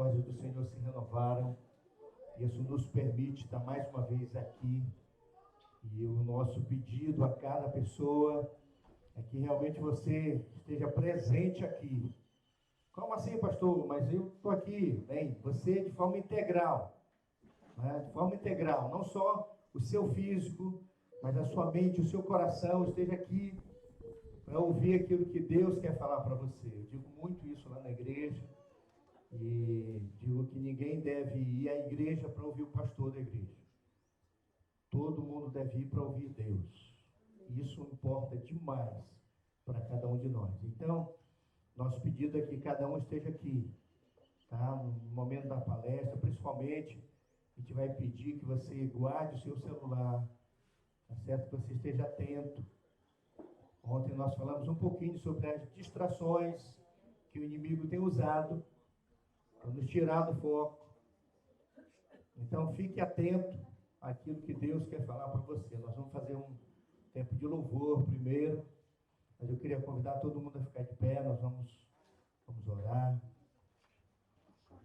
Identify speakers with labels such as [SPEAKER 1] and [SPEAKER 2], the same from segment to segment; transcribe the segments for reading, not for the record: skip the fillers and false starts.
[SPEAKER 1] misericórdias do Senhor se renovaram. Isso nos permite estar mais uma vez aqui. E o nosso pedido a cada pessoa é que realmente você esteja presente aqui. Como assim, pastor? Mas eu estou aqui. Bem, você de forma integral. Né? De forma integral. Não só o seu físico, mas a sua mente, o seu coração esteja aqui para ouvir aquilo que Deus quer falar para você. Eu digo muito isso lá na igreja. E digo que ninguém deve ir à igreja para ouvir o pastor da igreja. Todo mundo deve ir para ouvir Deus. Isso importa demais para cada um de nós. Então, nosso pedido é que cada um esteja aqui, tá? No momento da palestra, principalmente, a gente vai pedir que você guarde o seu celular, tá certo? Que você esteja atento. Ontem nós falamos um pouquinho sobre as distrações que o inimigo tem usado para nos tirar do foco. Então, fique atento àquilo que Deus quer falar para você. Nós vamos fazer um tempo de louvor primeiro, mas eu queria convidar todo mundo a ficar de pé. Nós vamos orar.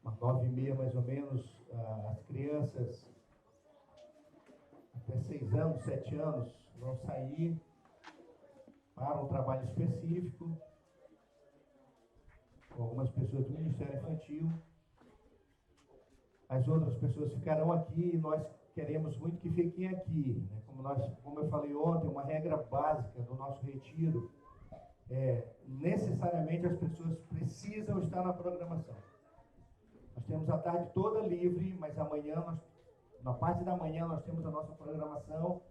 [SPEAKER 1] Umas 9h30, mais ou menos, as crianças até 6 anos, 7 anos, vão sair para um trabalho específico com algumas pessoas do Ministério Infantil. As outras pessoas ficarão aqui e nós queremos muito que fiquem aqui. Né? Como eu falei ontem, uma regra básica do nosso retiro é necessariamente as pessoas precisam estar na programação. Nós temos a tarde toda livre, mas amanhã, na parte da manhã, nós temos a nossa programação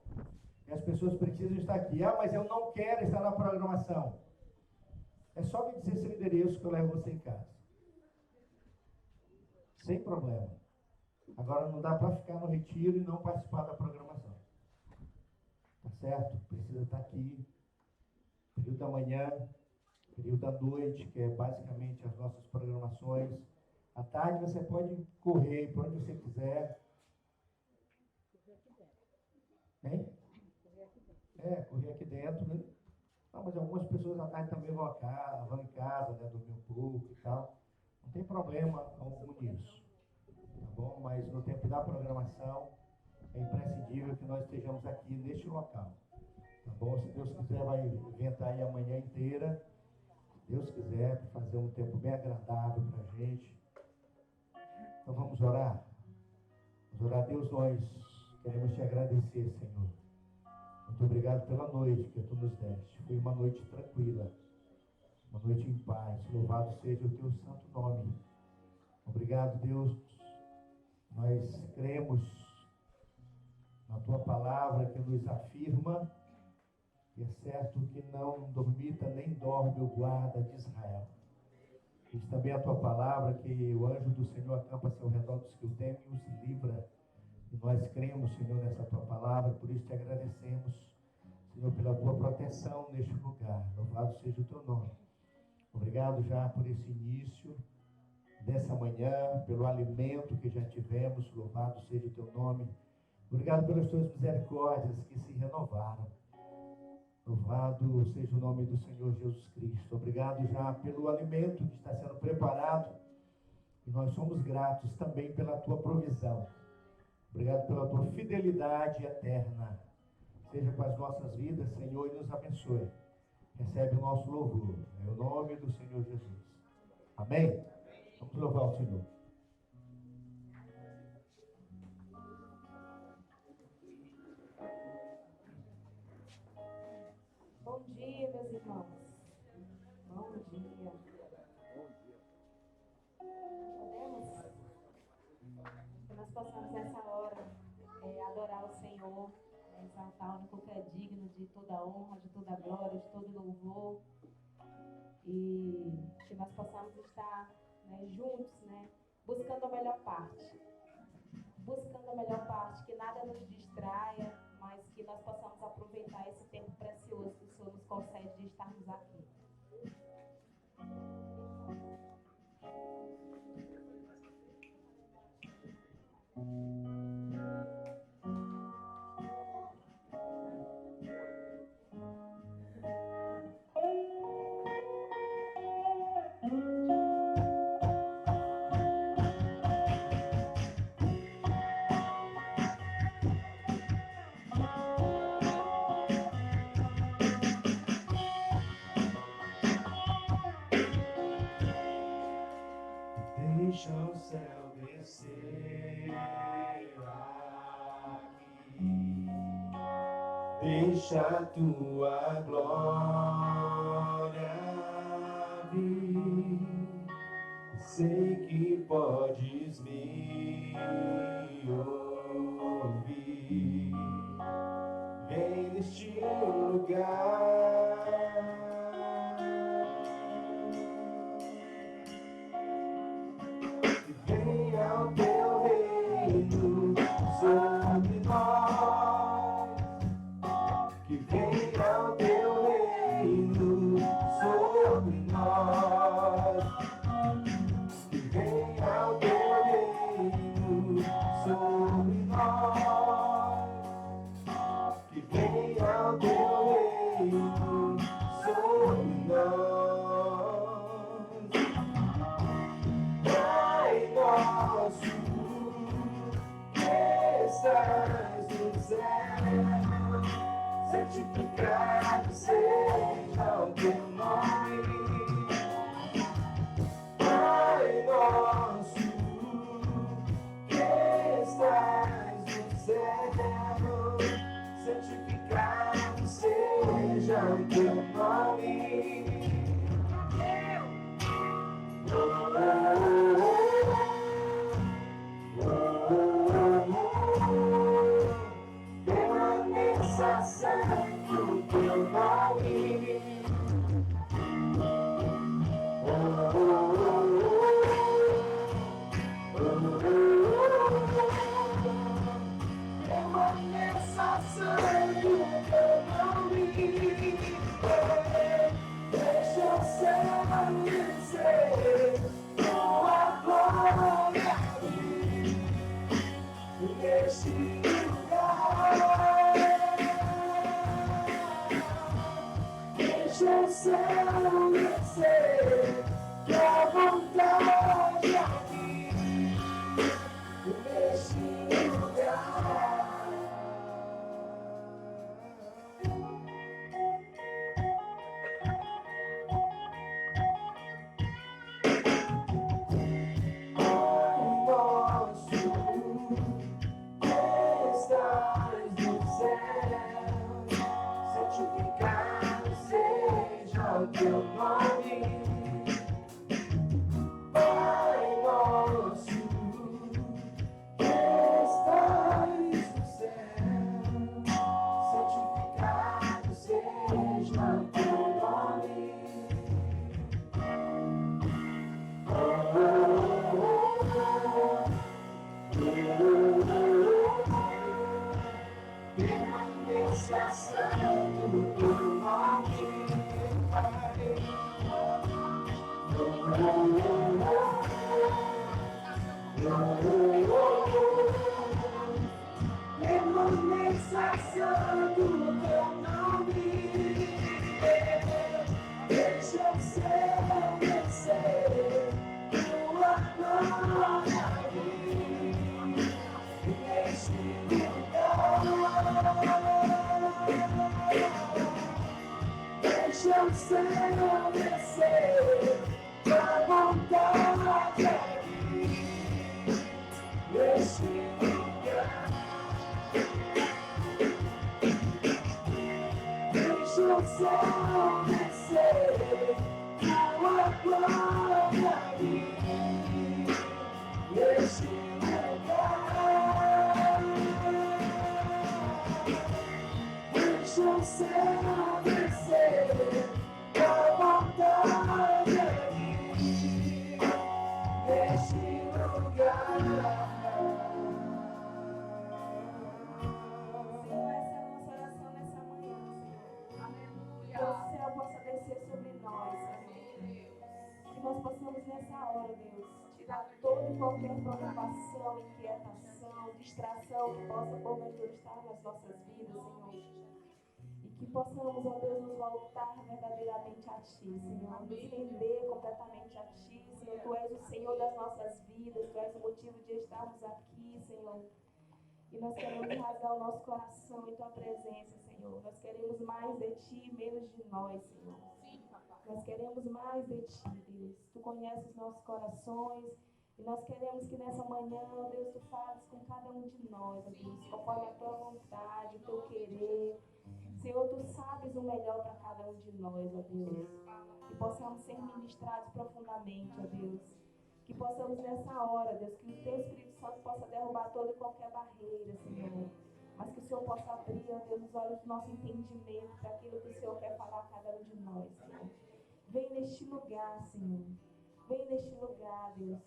[SPEAKER 1] e as pessoas precisam estar aqui. Ah, mas eu não quero estar na programação. É só me dizer seu endereço que eu levo você em casa. Sem problema. Agora não dá para ficar no retiro e não participar da programação. Tá certo? Precisa estar aqui. Período da manhã, período da noite, que é basicamente as nossas programações. À tarde você pode correr para onde você quiser. Hein? Correr aqui dentro, né? Não, mas algumas pessoas à tarde também vão em casa, né? Dormir um pouco e tal. Não tem problema algum nisso. Tá bom? Mas no tempo da programação é imprescindível que nós estejamos aqui neste local. Tá bom? Se Deus quiser, vai inventar aí a manhã inteira. Se Deus quiser, fazer um tempo bem agradável para a gente. Então vamos orar. Vamos orar. Deus, nós queremos te agradecer, Senhor. Muito obrigado pela noite que tu nos deste. Foi uma noite tranquila, uma noite em paz. Louvado seja o teu santo nome. Obrigado, Deus. Nós cremos na tua palavra que nos afirma que é certo que não dormita nem dorme o guarda de Israel. Diz também a tua palavra que o anjo do Senhor acampa-se ao redor dos que o temem e os livra. E nós cremos, Senhor, nessa tua palavra, por isso te agradecemos, Senhor, pela tua proteção neste lugar. Louvado seja o teu nome. Obrigado já por esse início dessa manhã, pelo alimento que já tivemos. Louvado seja o teu nome. Obrigado pelas tuas misericórdias que se renovaram. Louvado seja o nome do Senhor Jesus Cristo. Obrigado já pelo alimento que está sendo preparado. E nós somos gratos também pela tua provisão. Obrigado pela tua fidelidade eterna. Seja com as nossas vidas, Senhor, e nos abençoe. Recebe o nosso louvor. Em nome do Senhor Jesus. Amém? Vamos louvar o Senhor.
[SPEAKER 2] Bom dia, meus irmãos. Bom dia. Podemos? Que nós possamos nessa hora adorar o Senhor, exaltar o único que é digno de toda honra, de toda glória, de todo louvor. E que nós possamos estar, né, juntos, né, buscando a melhor parte. Buscando a melhor parte, que nada nos distraia, mas que nós possamos aproveitar esse tempo precioso que o Senhor nos concede de estarmos aqui.
[SPEAKER 1] céu descer aqui. Deixa a tua glória vir. Sei que podes me ouvir. Vem neste lugar. Que venha o teu reino sobre nós. Que venha o teu reino sobre nós. Que venha o teu reino sobre nós. Que venha o teu reino sobre nós. Pai nosso que estás no céu, santificado seja o teu nome. Pai nosso que estás no céu, santificado seja o teu nome. Permaneça santo o teu nome. Permaneça santo o teu nome. Deixa o céu descer, tua glória vir neste lugar. Deixa o céu descer, tua vontade aqui neste lugar. Teu nome, Pai nosso, que estás no céu, santificado seja o teu nome. Permaneça santo o teu nome. Permaneça santo o teu nome. Deixa o céu descer, tua glória vir neste lugar. Deixa o céu descer, tua vontade aqui neste lugar. Deixa o céu descer, tua glória vir neste lugar. Deixa o céu descer, tua vontade aqui neste lugar.
[SPEAKER 2] Senhor, essa é a nossa oração nessa manhã, Senhor. Que o céu possa descer sobre nós, Senhor. Que nós possamos nessa hora, Deus, tirar toda e qualquer preocupação, inquietação, distração que possa porventura estar nas nossas vidas, Senhor. E que possamos, ó Deus, nos voltar verdadeiramente a Ti, Senhor. Nos render completamente a Ti, Senhor. Tu és o Senhor das nossas vidas, Tu és o motivo de estarmos aqui, Senhor. E nós queremos rasgar o nosso coração em Tua presença, Senhor. Nós queremos mais de Ti, menos de nós, Senhor. Nós queremos mais de Ti, Deus. Tu conheces nossos corações E nós queremos que nessa manhã, ó Deus, Tu fales com cada um de nós, ó Deus, conforme a Tua vontade, o Teu querer. Senhor, Tu sabes o melhor para cada um de nós, ó Deus. Que possamos ser ministrados profundamente, ó Deus. Que possamos nessa hora, Deus, que o Teu Espírito Santo possa derrubar toda e qualquer barreira, Senhor. Mas que o Senhor possa abrir, ó Deus, os olhos do nosso entendimento para aquilo que o Senhor quer falar a cada um de nós, Senhor. Vem neste lugar, Senhor. Vem neste lugar, Deus.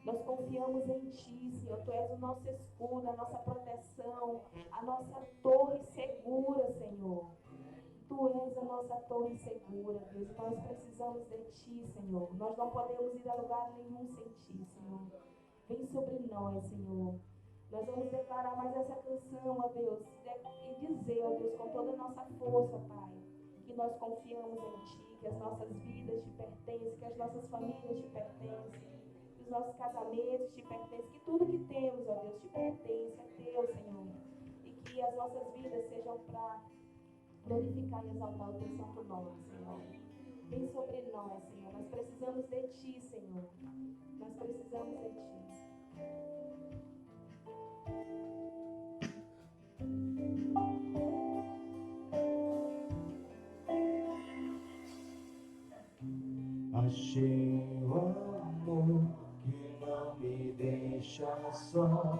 [SPEAKER 2] Nós confiamos em Ti, Senhor. Tu és o nosso escudo, a nossa proteção, a nossa torre segura, Senhor. Tu és a nossa torre segura, Deus. Nós precisamos de Ti, Senhor. Nós não podemos ir a lugar nenhum sem Ti, Senhor. Vem sobre nós, Senhor. Nós vamos declarar mais essa canção, ó Deus, e dizer, ó Deus, com toda a nossa força, Pai, que nós confiamos em Ti, que as nossas vidas Te pertencem, que as nossas famílias Te pertencem, que os nossos casamentos Te pertencem, que tudo que temos, ó Deus, Te pertence, é Teu, Senhor. E que as nossas vidas sejam para glorificar e exaltar o Teu santo nome, Senhor. Vem sobre nós, Senhor. Nós precisamos de Ti, Senhor. Nós precisamos de Ti.
[SPEAKER 1] Achei o amor que não me deixa só.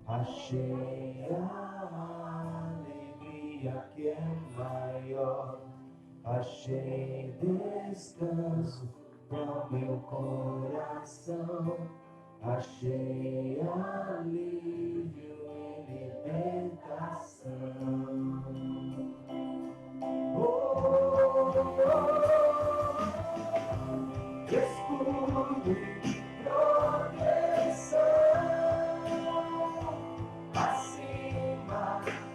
[SPEAKER 1] Achei a alegria que é maior. Achei descanso para o meu coração. Achei alívio e libertação. Escudo e proteção, acima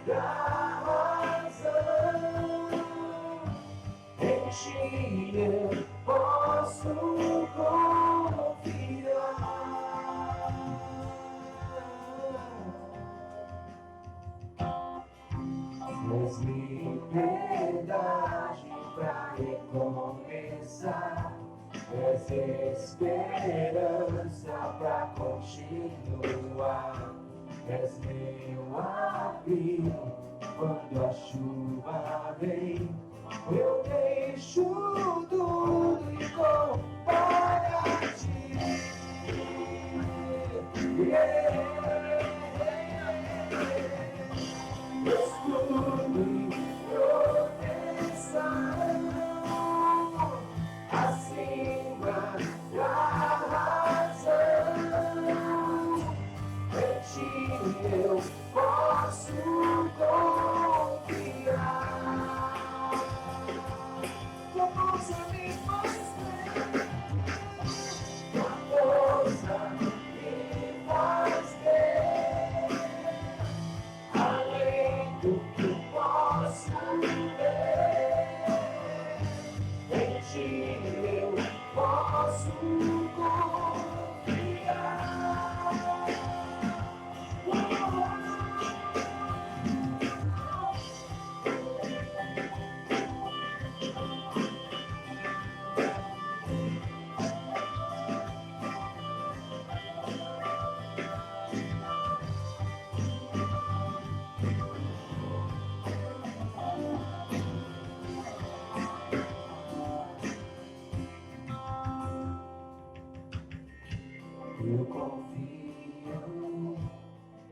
[SPEAKER 1] da razão, em Ti eu posso confiar. És liberdade pra recomeçar. És esperança pra continuar. És meu abrigo quando a chuva vem. Eu deixo tudo e vou para Ti. Escudo e proteção, acima da razão, em Ti eu posso confiar. Com força me faz bem, com força me faz bem, além do que posso ver, em Ti eu posso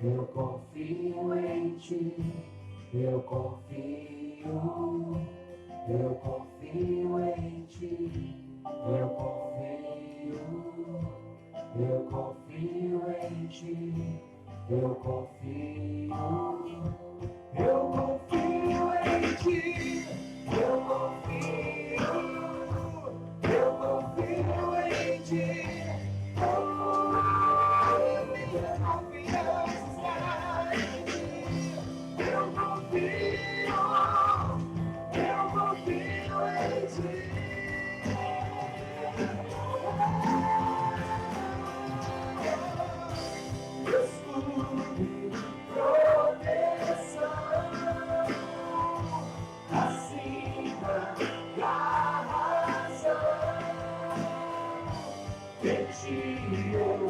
[SPEAKER 1] Eu confio em Ti, eu confio em Ti, eu confio em Ti, eu confio em Ti, eu confio em Ti. Em Ti eu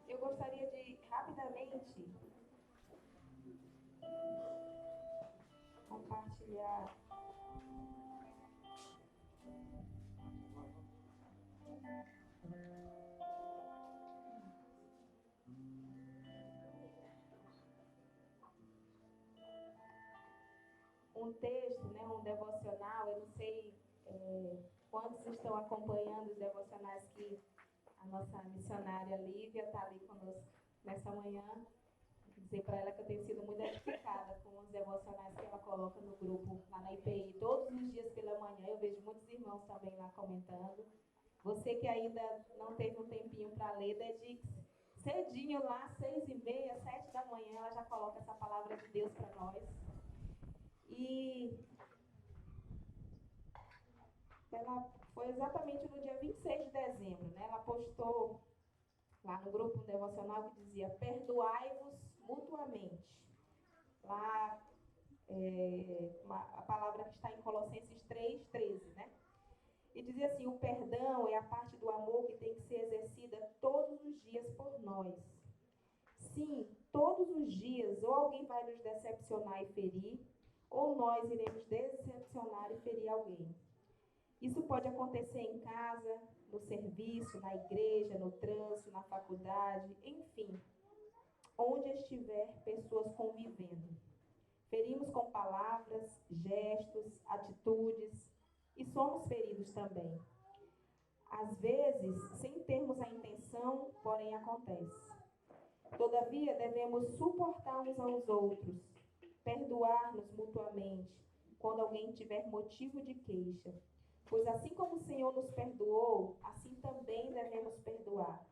[SPEAKER 2] Eu gostaria de rapidamente compartilhar um texto, né, um devocional. Eu não sei quantos estão acompanhando os devocionais que a nossa missionária Lívia está ali conosco nessa manhã. Vou dizer para ela que eu tenho sido muito edificada com os devocionais que ela coloca no grupo lá na IPI. Todos os dias pela manhã eu vejo muitos irmãos também lá comentando. Você que ainda não teve um tempinho para ler, dedique-se. Cedinho lá, 6h30, 7 da manhã, ela já coloca essa palavra de Deus para nós. E ela foi exatamente no dia 26 de dezembro, né? Ela postou lá no grupo devocional que dizia: perdoai-vos mutuamente. Lá, a palavra que está em Colossenses 3:13, né? E dizia assim: o perdão é a parte do amor que tem que ser exercida todos os dias por nós. Sim, todos os dias, ou alguém vai nos decepcionar e ferir, ou nós iremos decepcionar e ferir alguém. Isso pode acontecer em casa, no serviço, na igreja, no trânsito, na faculdade, enfim, onde estiver pessoas convivendo. Ferimos com palavras, gestos, atitudes e somos feridos também. Às vezes, sem termos a intenção, porém acontece. Todavia, devemos suportar uns aos outros, perdoar-nos mutuamente, quando alguém tiver motivo de queixa. Pois assim como o Senhor nos perdoou, assim também devemos perdoar.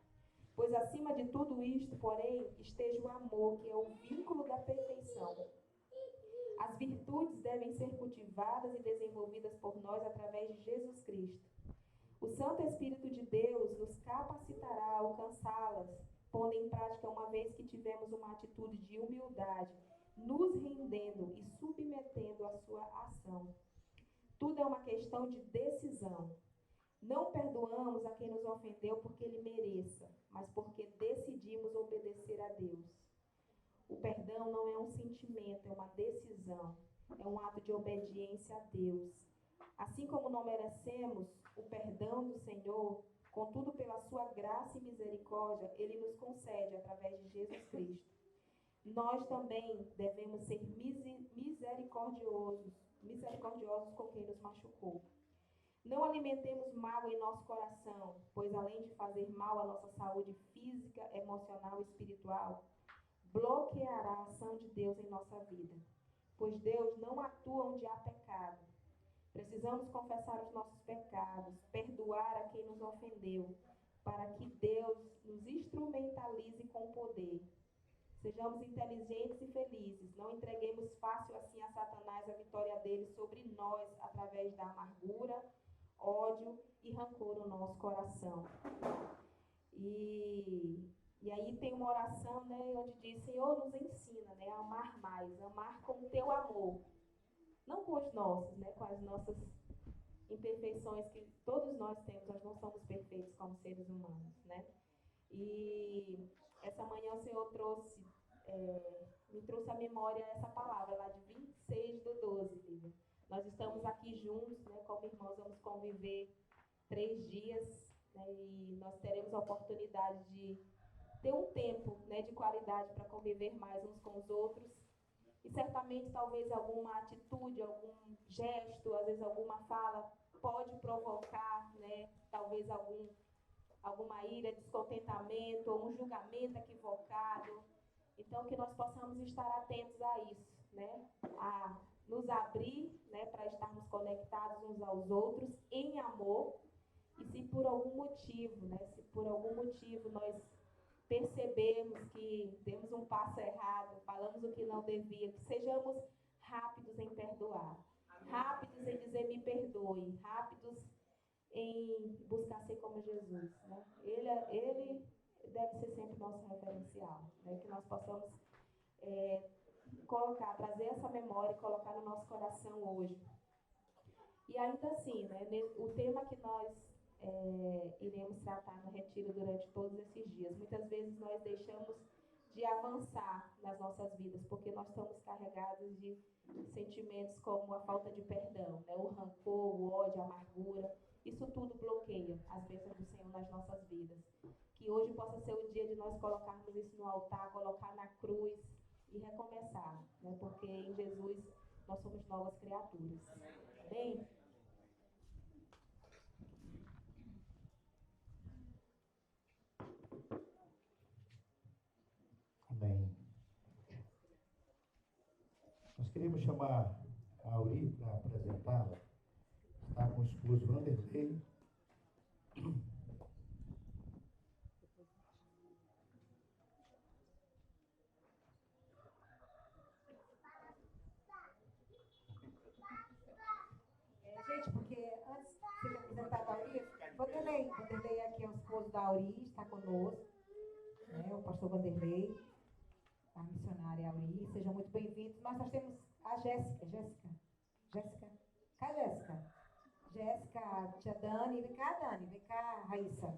[SPEAKER 2] Pois acima de tudo isto, porém, esteja o amor, que é o vínculo da perfeição. As virtudes devem ser cultivadas e desenvolvidas por nós através de Jesus Cristo. O Santo Espírito de Deus nos capacitará a alcançá-las, pondo em prática uma vez que tivemos uma atitude de humildade, nos rendendo e submetendo à sua ação. Tudo é uma questão de decisão. Não perdoamos a quem nos ofendeu porque ele mereça, mas porque decidimos obedecer a Deus. O perdão não é um sentimento, é uma decisão. É um ato de obediência a Deus. Assim como não merecemos o perdão do Senhor, contudo, pela sua graça e misericórdia, ele nos concede através de Jesus Cristo. Nós também devemos ser misericordiosos com quem nos machucou. Não alimentemos mágoa em nosso coração, pois além de fazer mal à nossa saúde física, emocional e espiritual, bloqueará a ação de Deus em nossa vida, pois Deus não atua onde há pecado. Precisamos confessar os nossos pecados, perdoar a quem nos ofendeu, para que Deus nos instrumentalize com poder. Sejamos inteligentes e felizes. Não entreguemos fácil assim a Satanás a vitória dele sobre nós, através da amargura, ódio e rancor no nosso coração. E E aí tem uma oração, né, onde diz, Senhor, nos ensina, né, a amar mais, amar com o teu amor. Não com os nossos, né, com as nossas imperfeições que todos nós temos, nós não somos perfeitos como seres humanos, né? E essa manhã o Senhor me trouxe à memória essa palavra lá de 26/12, Lívia. Nós estamos aqui juntos, né, como irmãos, vamos conviver 3 dias, né, e nós teremos a oportunidade de ter um tempo, né, de qualidade para conviver mais uns com os outros. E certamente, talvez, alguma atitude, algum gesto, às vezes alguma fala pode provocar, né, talvez alguma ira, descontentamento, ou um julgamento equivocado. Então, que nós possamos estar atentos a isso, né, a nos abrir, né, para estarmos conectados uns aos outros em amor. E se por algum motivo, né, se por algum motivo nós percebemos que demos um passo errado, falamos o que não devia, que sejamos rápidos em perdoar, rápidos em dizer me perdoe, rápidos em buscar ser como Jesus, né? Ele deve ser sempre nosso referencial, né? Que nós possamos trazer essa memória e colocar no nosso coração hoje. E ainda assim, né, o tema que nós iremos tratar no retiro durante todos esses dias, muitas vezes nós deixamos de avançar nas nossas vidas, porque nós estamos carregados de sentimentos como a falta de perdão, né, o rancor, o ódio, a amargura. Isso tudo bloqueia as bênçãos do Senhor nas nossas vidas. Que hoje possa ser o dia de nós colocarmos isso no altar, colocar na cruz e recomeçar, né, porque em Jesus nós somos novas criaturas. Amém?
[SPEAKER 1] Amém. Nós queremos chamar a Auri para apresentá-la. Está com o esposo Vanderlei.
[SPEAKER 3] Gente, porque antes de ser apresentado a Auri, Vanderlei aqui é o esposo da Auri, está conosco, né, o pastor Vanderlei, a missionária Auri, sejam muito bem-vindos. Mas nós temos a Jéssica, cá Jéssica, tia Dani, vem cá, Raíssa,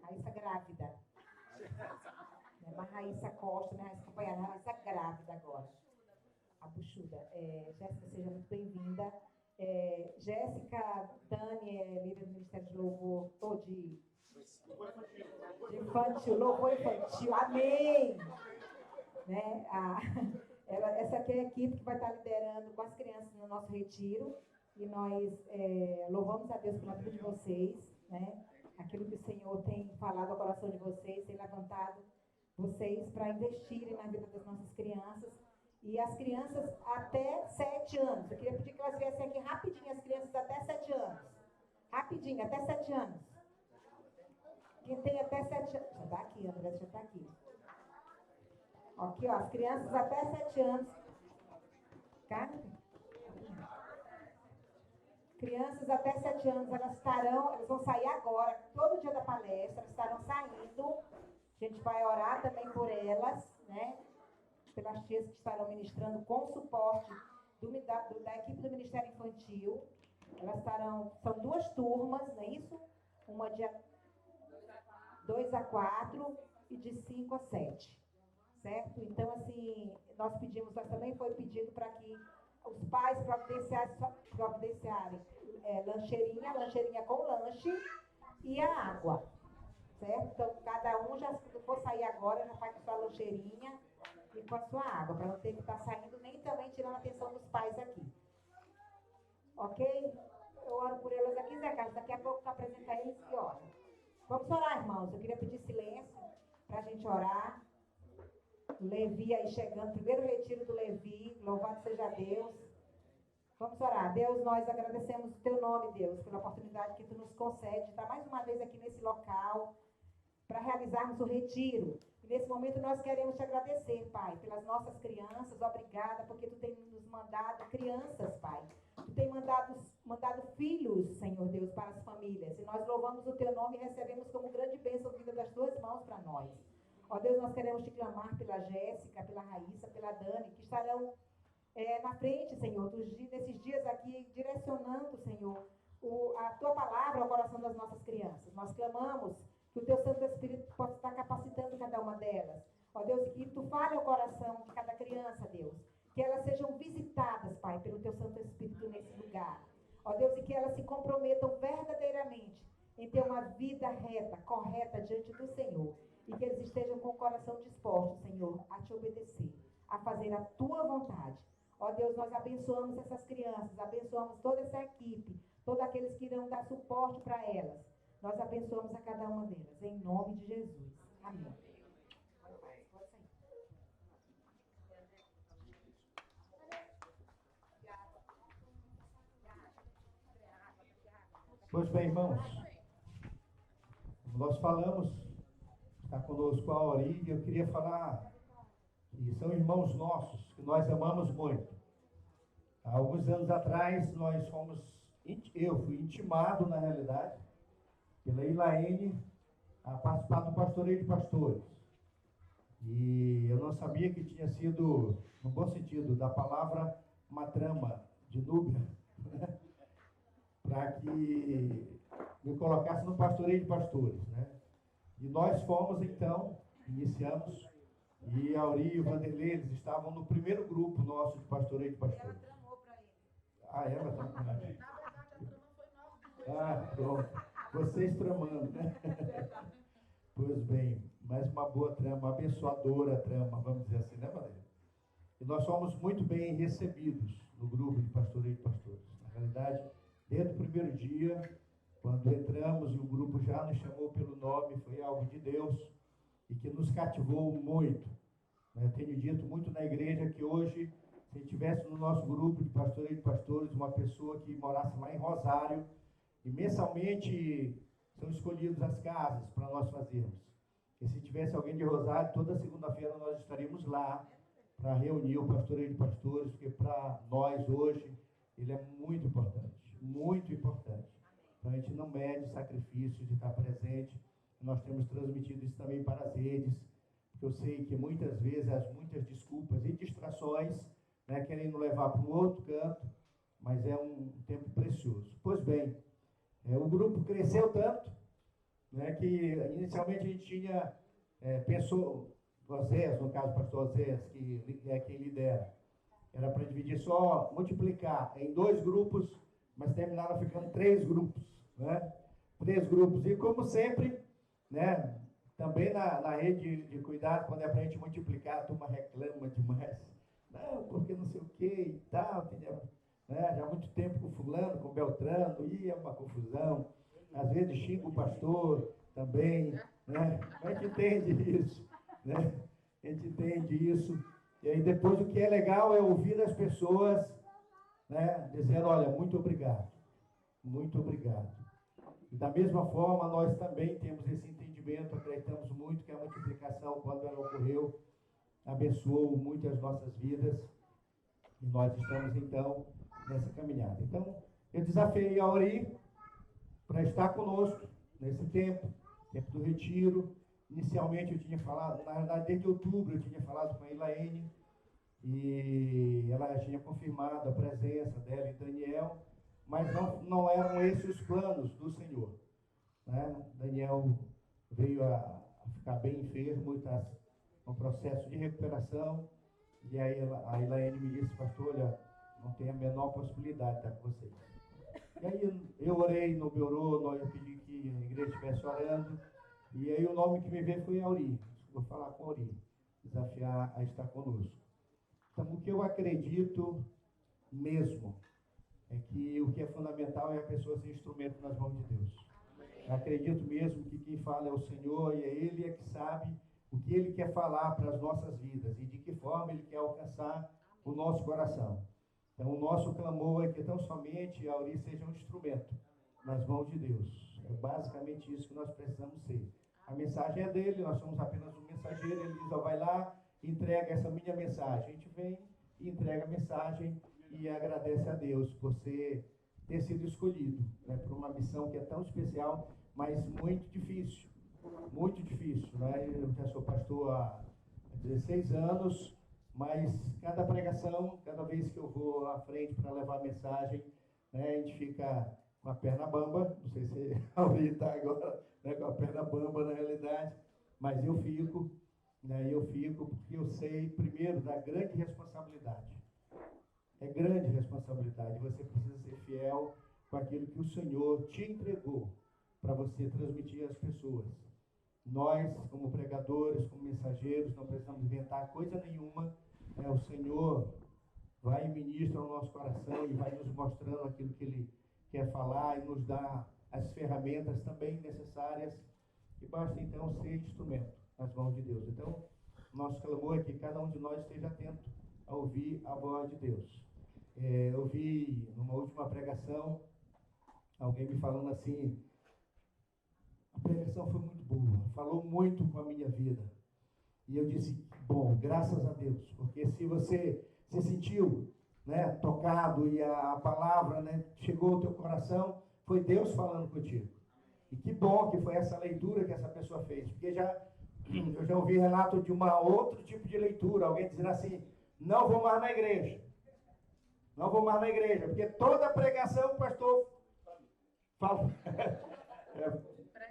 [SPEAKER 3] Raíssa grávida, não é Raíssa Costa, né, Raíssa companheira, Raíssa grávida agora. A buchuda. Jéssica, seja muito bem-vinda. Jéssica, Dani é líder do Ministério de Louvor, de infantil, louvor infantil, amém! Né? Essa aqui é a equipe que vai estar liderando com as crianças no nosso retiro, e nós louvamos a Deus pela vida de vocês, né? Aquilo que o Senhor tem falado ao coração de vocês, tem levantado vocês para investirem na vida das nossas crianças. E as crianças até 7 anos. Eu queria pedir que elas viessem aqui rapidinho, as crianças até 7 anos. Rapidinho, até 7 anos. Quem tem até 7 anos. Já está aqui, André, já está aqui. Aqui, ó, as crianças até 7 anos. Carne? Crianças até 7 anos, elas vão sair agora, todo dia da palestra, elas estarão saindo. A gente vai orar também por elas, né? Pelas tias que estarão ministrando com o suporte da equipe do Ministério Infantil. Elas são 2 turmas, não é isso? Uma de 2 a 4 e de 5 a 7, certo? Então, assim, nós também foi pedido para que os pais providenciarem lancheirinha com lanche e a água, certo? Então, cada um, já se for sair agora, já faz com sua lancheirinha e com a sua água, para não ter que estar saindo nem também tirando a atenção dos pais aqui. Ok? Eu oro por elas aqui, Zé Carlos. Daqui a pouco eu apresentar eles e oro. Vamos orar, irmãos. Eu queria pedir silêncio para a gente orar. Levi aí chegando, primeiro retiro do Levi. Louvado seja Deus. Vamos orar. Deus, nós agradecemos o teu nome, Deus, pela oportunidade que tu nos concede de estar mais uma vez aqui nesse local para realizarmos o retiro. E nesse momento nós queremos te agradecer, Pai, pelas nossas crianças. Obrigada, porque tu tem nos mandado crianças, Pai. Tu tem mandado mandado filhos, Senhor Deus, para as famílias. E nós louvamos o teu nome e recebemos como grande bênção vinda das tuas mãos para nós. Ó Deus, nós queremos te clamar pela Jéssica, pela Raíssa, pela Dani, que estarão na frente, Senhor, nesses dias aqui, direcionando, Senhor, a tua palavra ao coração das nossas crianças. Nós clamamos que o teu Santo Espírito possa estar capacitando cada uma delas. Ó Deus, que tu fale ao coração de cada criança, Deus. Que elas sejam visitadas, Pai, pelo teu Santo Espírito nesse lugar. Ó Deus, e que elas se comprometam verdadeiramente em ter uma vida reta, correta diante do Senhor. E que eles estejam com o coração disposto, Senhor, a te obedecer, a fazer a tua vontade. Ó Deus, nós abençoamos essas crianças, abençoamos toda essa equipe, todos aqueles que irão dar suporte para elas. Nós abençoamos a cada uma delas, em nome de Jesus. Amém.
[SPEAKER 1] Pois bem, irmãos, nós falamos, está conosco a Auri, e eu queria falar que são irmãos nossos, que nós amamos muito. Há alguns anos atrás, eu fui intimado, na realidade, pela Ilaene, a participar do Pastoreio de Pastores. E eu não sabia que tinha sido, no bom sentido, da palavra uma trama de Núbia, para que me colocasse no Pastoreio de Pastores, né? E nós fomos, então, iniciamos, e a Auri e o Vanderlei, eles estavam no primeiro grupo nosso de Pastoreio de Pastores.
[SPEAKER 3] Ela tramou para ele.
[SPEAKER 1] Ah, ela tramou.
[SPEAKER 3] Na verdade, a trama foi nós dois.
[SPEAKER 1] Ah, pronto. Vocês tramando, né? Pois bem, mais uma boa trama, uma abençoadora trama, vamos dizer assim, né, Vanderlei? E nós fomos muito bem recebidos no grupo de Pastoreio de Pastores. Na realidade, desde o primeiro dia, quando entramos e o grupo já nos chamou pelo nome, foi algo de Deus e que nos cativou muito. Eu tenho dito muito na igreja que hoje, se tivesse no nosso grupo de Pastoreio de Pastores uma pessoa que morasse lá em Rosário, e mensalmente são escolhidas as casas para nós fazermos. E se tivesse alguém de Rosário, toda segunda-feira nós estaríamos lá para reunir o Pastoreio de Pastores, porque para nós hoje ele é muito importante, muito importante. Então a gente não mede sacrifício de estar presente. Nós temos transmitido isso também para as redes, porque eu sei que muitas vezes as muitas desculpas e distrações, né, querem nos levar para um outro canto, mas é um tempo precioso. Pois bem, o grupo cresceu tanto, né, que inicialmente a gente tinha, pensou, Osés, no caso o pastor Osés, que é quem lidera, era para dividir só, multiplicar em 2 grupos, mas terminaram ficando 3 grupos, né? 3 grupos. E como sempre, né, também na rede de cuidado, quando é para a gente multiplicar, a turma reclama demais. Não, porque não sei o que e tal, entendeu? Né? Já há muito tempo com fulano, com Beltrano, e é uma confusão. Às vezes xinga o pastor também, né? A gente entende isso, né? A gente entende isso. E aí depois o que é legal é ouvir as pessoas, né, dizendo, olha, muito obrigado, muito obrigado. E da mesma forma, nós também temos esse entendimento, acreditamos muito que a multiplicação, quando ela ocorreu, abençoou muito as nossas vidas, e nós estamos, então, nessa caminhada. Então, eu desafiei a Auri para estar conosco nesse tempo do retiro. Inicialmente eu tinha falado, na verdade, desde outubro eu tinha falado com a Ilaene, e ela tinha confirmado a presença dela e Daniel, mas não eram esses os planos do Senhor, né? Daniel veio a ficar bem enfermo, está no processo de recuperação, e aí a Ilaene me disse, pastor, olha, não tem a menor possibilidade de estar com vocês. E aí eu orei no Beorô, eu pedi que a igreja estivesse orando, e aí o nome que me veio foi Auri. Vou falar com a Auri, desafiar a estar conosco. Então, o que eu acredito mesmo é que o que é fundamental é a pessoa ser instrumento nas mãos de Deus. Eu acredito mesmo que quem fala é o Senhor, e é Ele que sabe o que Ele quer falar para as nossas vidas e de que forma Ele quer alcançar o nosso coração. Então, o nosso clamor é que tão somente a Auri seja um instrumento nas mãos de Deus. É basicamente isso que nós precisamos ser. A mensagem é dele, nós somos apenas um mensageiro. Ele diz, vai lá, entrega essa minha mensagem. A gente vem e entrega a mensagem e agradece a Deus por ser ter sido escolhido, né, por uma missão que é tão especial, mas muito difícil, né? Eu já sou pastor há 16 anos, mas cada pregação, cada vez que eu vou à frente para levar a mensagem, né, a gente fica com a perna bamba, não sei se a Auri está agora, né, com a perna bamba na realidade, mas eu fico, né, porque eu sei, primeiro, da grande responsabilidade. É grande responsabilidade, você precisa ser fiel com aquilo que o Senhor te entregou para você transmitir às pessoas. Nós, como pregadores, como mensageiros, não precisamos inventar coisa nenhuma, né? O Senhor vai e ministra no nosso coração e vai nos mostrando aquilo que Ele quer falar e nos dá as ferramentas também necessárias, e basta então ser instrumento nas mãos de Deus. Então, nosso clamor é que cada um de nós esteja atento a ouvir a voz de Deus. Eu vi numa última pregação alguém me falando assim: a pregação foi muito boa, falou muito com a minha vida. E eu disse: bom, graças a Deus, porque se você se sentiu, né, tocado e a palavra, né, chegou ao teu coração, foi Deus falando contigo. E que bom que foi essa leitura que essa pessoa fez, porque eu já ouvi relato de outro tipo de leitura, alguém dizendo assim: não vou mais na igreja. Não vou mais na igreja, porque toda pregação o pastor fala,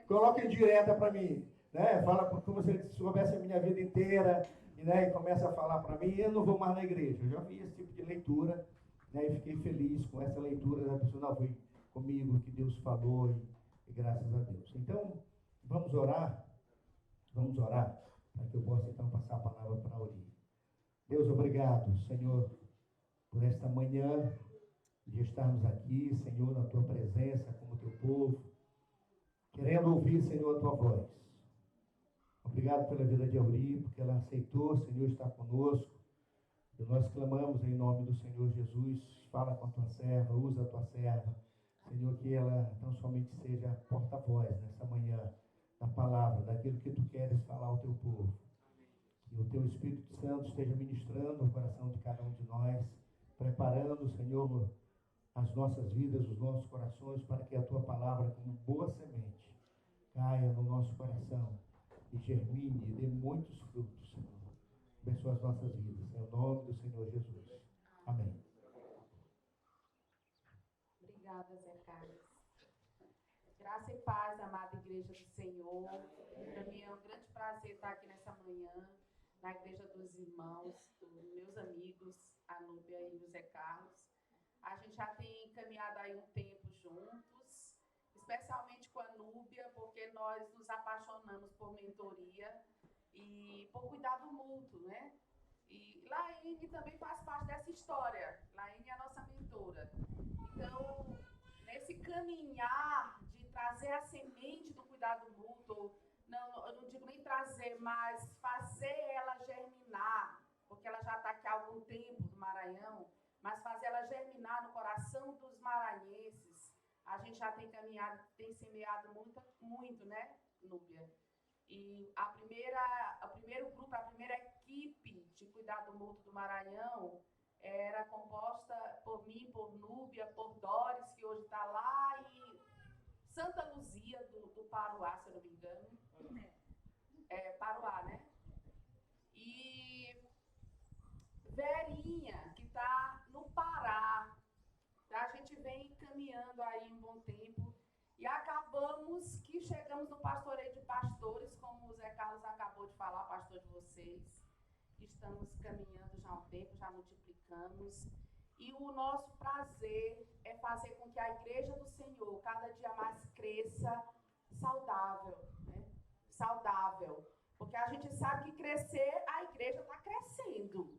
[SPEAKER 1] coloca em direta para mim, né? Fala como se ele soubesse a minha vida inteira, né? E começa a falar para mim: eu não vou mais na igreja. Eu já vi esse tipo de leitura, né? E fiquei feliz com essa leitura da pessoa: não, foi comigo que Deus falou, e graças a Deus. Então, vamos orar, para que eu possa então passar a palavra para a Auri. Deus, obrigado, Senhor, por esta manhã, de estarmos aqui, Senhor, na Tua presença, como Teu povo, querendo ouvir, Senhor, a Tua voz. Obrigado pela vida de Auri, porque ela aceitou, Senhor, estar conosco. E nós clamamos em nome do Senhor Jesus: fala com a Tua serva, usa a Tua serva, Senhor, que ela não somente seja porta-voz nessa manhã, da palavra, daquilo que Tu queres falar ao Teu povo. Que o Teu Espírito Santo esteja ministrando o coração de cada um de nós, preparando, Senhor, as nossas vidas, os nossos corações, para que a Tua palavra, como boa semente, caia no nosso coração e germine e dê muitos frutos, Senhor. Abençoa as nossas vidas, em nome do Senhor Jesus. Amém.
[SPEAKER 2] Obrigada, Zé Carlos. Graça e paz, amada Igreja do Senhor. Para mim é um grande prazer estar aqui nessa manhã, na Igreja dos Irmãos, dos meus amigos, a Núbia e o Zé Carlos. A gente já tem caminhado aí um tempo juntos, especialmente com a Núbia, porque nós nos apaixonamos por mentoria e por cuidado mútuo, né? E Laine também faz parte dessa história. Laine é a nossa mentora. Então, nesse caminhar de trazer a semente do cuidado mútuo, eu não digo nem trazer, mas fazer ela germinar, porque ela já está aqui há algum tempo no Maranhão, mas fazer ela germinar no coração dos maranhenses. A gente já tem caminhado, tem semeado muito, né, Núbia? E o primeiro grupo, a primeira equipe de cuidado mútuo do Maranhão era composta por mim, por Núbia, por Doris, que hoje está lá, e Santa Luzia, do Paruá, se eu não me engano. Paruá, né? E Verinha, que está no Pará. A gente vem caminhando aí um bom tempo e acabamos que chegamos no pastoreio de pastores, como o Zé Carlos acabou de falar, pastor de vocês. Estamos caminhando já há um tempo, já multiplicamos. E o nosso prazer é fazer com que a Igreja do Senhor cada dia mais cresça saudável, né? Saudável. Porque a gente sabe que crescer, a igreja está crescendo.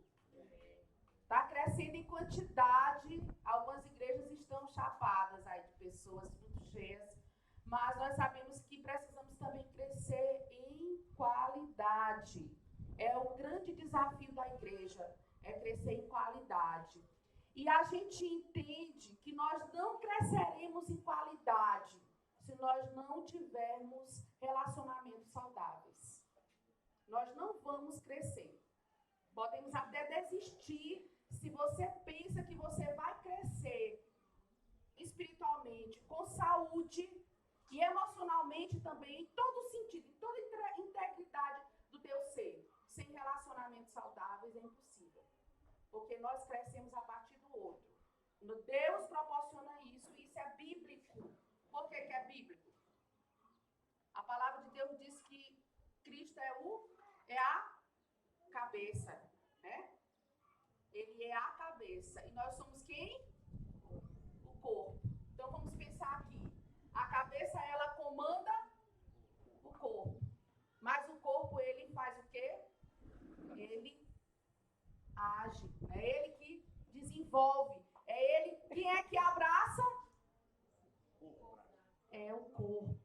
[SPEAKER 2] Está crescendo em quantidade. Algumas igrejas estão chapadas aí de pessoas muito cheias. Mas nós sabemos que precisamos também crescer em qualidade. É o grande desafio da igreja, é crescer em qualidade. E a gente entende que nós não cresceremos em qualidade se nós não tivermos relacionamentos saudáveis. Nós não vamos crescer. Podemos até desistir se você pensa que você vai crescer
[SPEAKER 4] espiritualmente, com saúde e emocionalmente também, em todo sentido, em toda integridade do teu ser. Sem relacionamentos saudáveis é impossível. Porque nós crescemos a partir do outro. Deus proporciona isso, e isso é bíblico. Por que é bíblico? A palavra de Deus diz que Cristo é a cabeça, né? Ele é a cabeça. E nós somos quem? O corpo. Então vamos pensar aqui. A cabeça, ela comanda o corpo. Mas o corpo, ele faz o quê? Ele age. É ele que desenvolve. É ele. Quem é que abraça? É o corpo.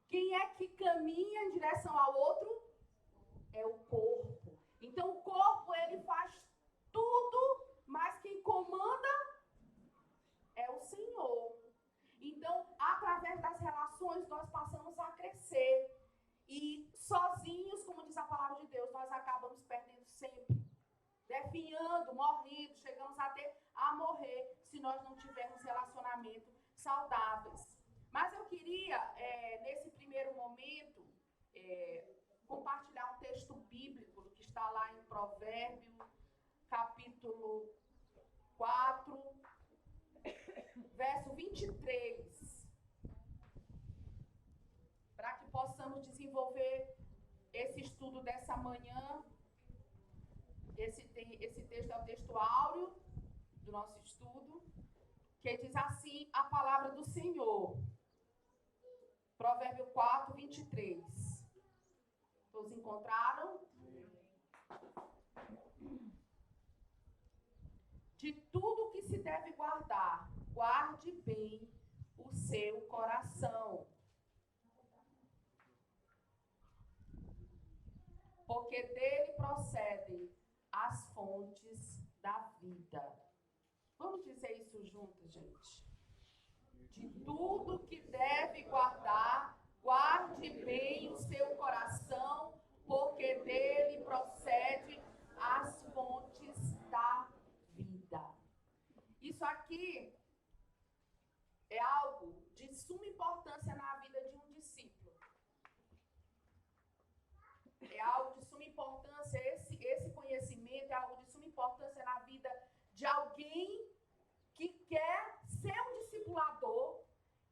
[SPEAKER 4] Quem é que caminha em direção ao outro? É o corpo. Então o corpo, ele faz tudo, mas quem comanda é o Senhor. Então, através das relações, nós passamos a crescer. E sozinhos, como diz a palavra de Deus, nós acabamos perdendo sempre. Definhando, morrendo, chegamos até a morrer se nós não tivermos relacionamentos saudáveis. Mas eu queria, nesse primeiro momento, compartilhar um texto bíblico que está lá em Provérbios, capítulo 4, verso 23. Para que possamos desenvolver esse estudo dessa manhã. Esse texto é o texto áureo do nosso estudo, que diz assim a palavra do Senhor. Provérbio 4, 23. Todos encontraram? De tudo que se deve guardar, guarde bem o seu coração. Porque dele procedem as fontes da vida. Vamos dizer isso juntos, gente. De tudo que deve guardar, guarde bem o seu coração, porque dele procede as fontes da vida. Isso aqui é algo de suma importância na vida de um discípulo. É algo de suma importância, esse conhecimento é algo de suma importância na vida de alguém que quer ser um discipulador,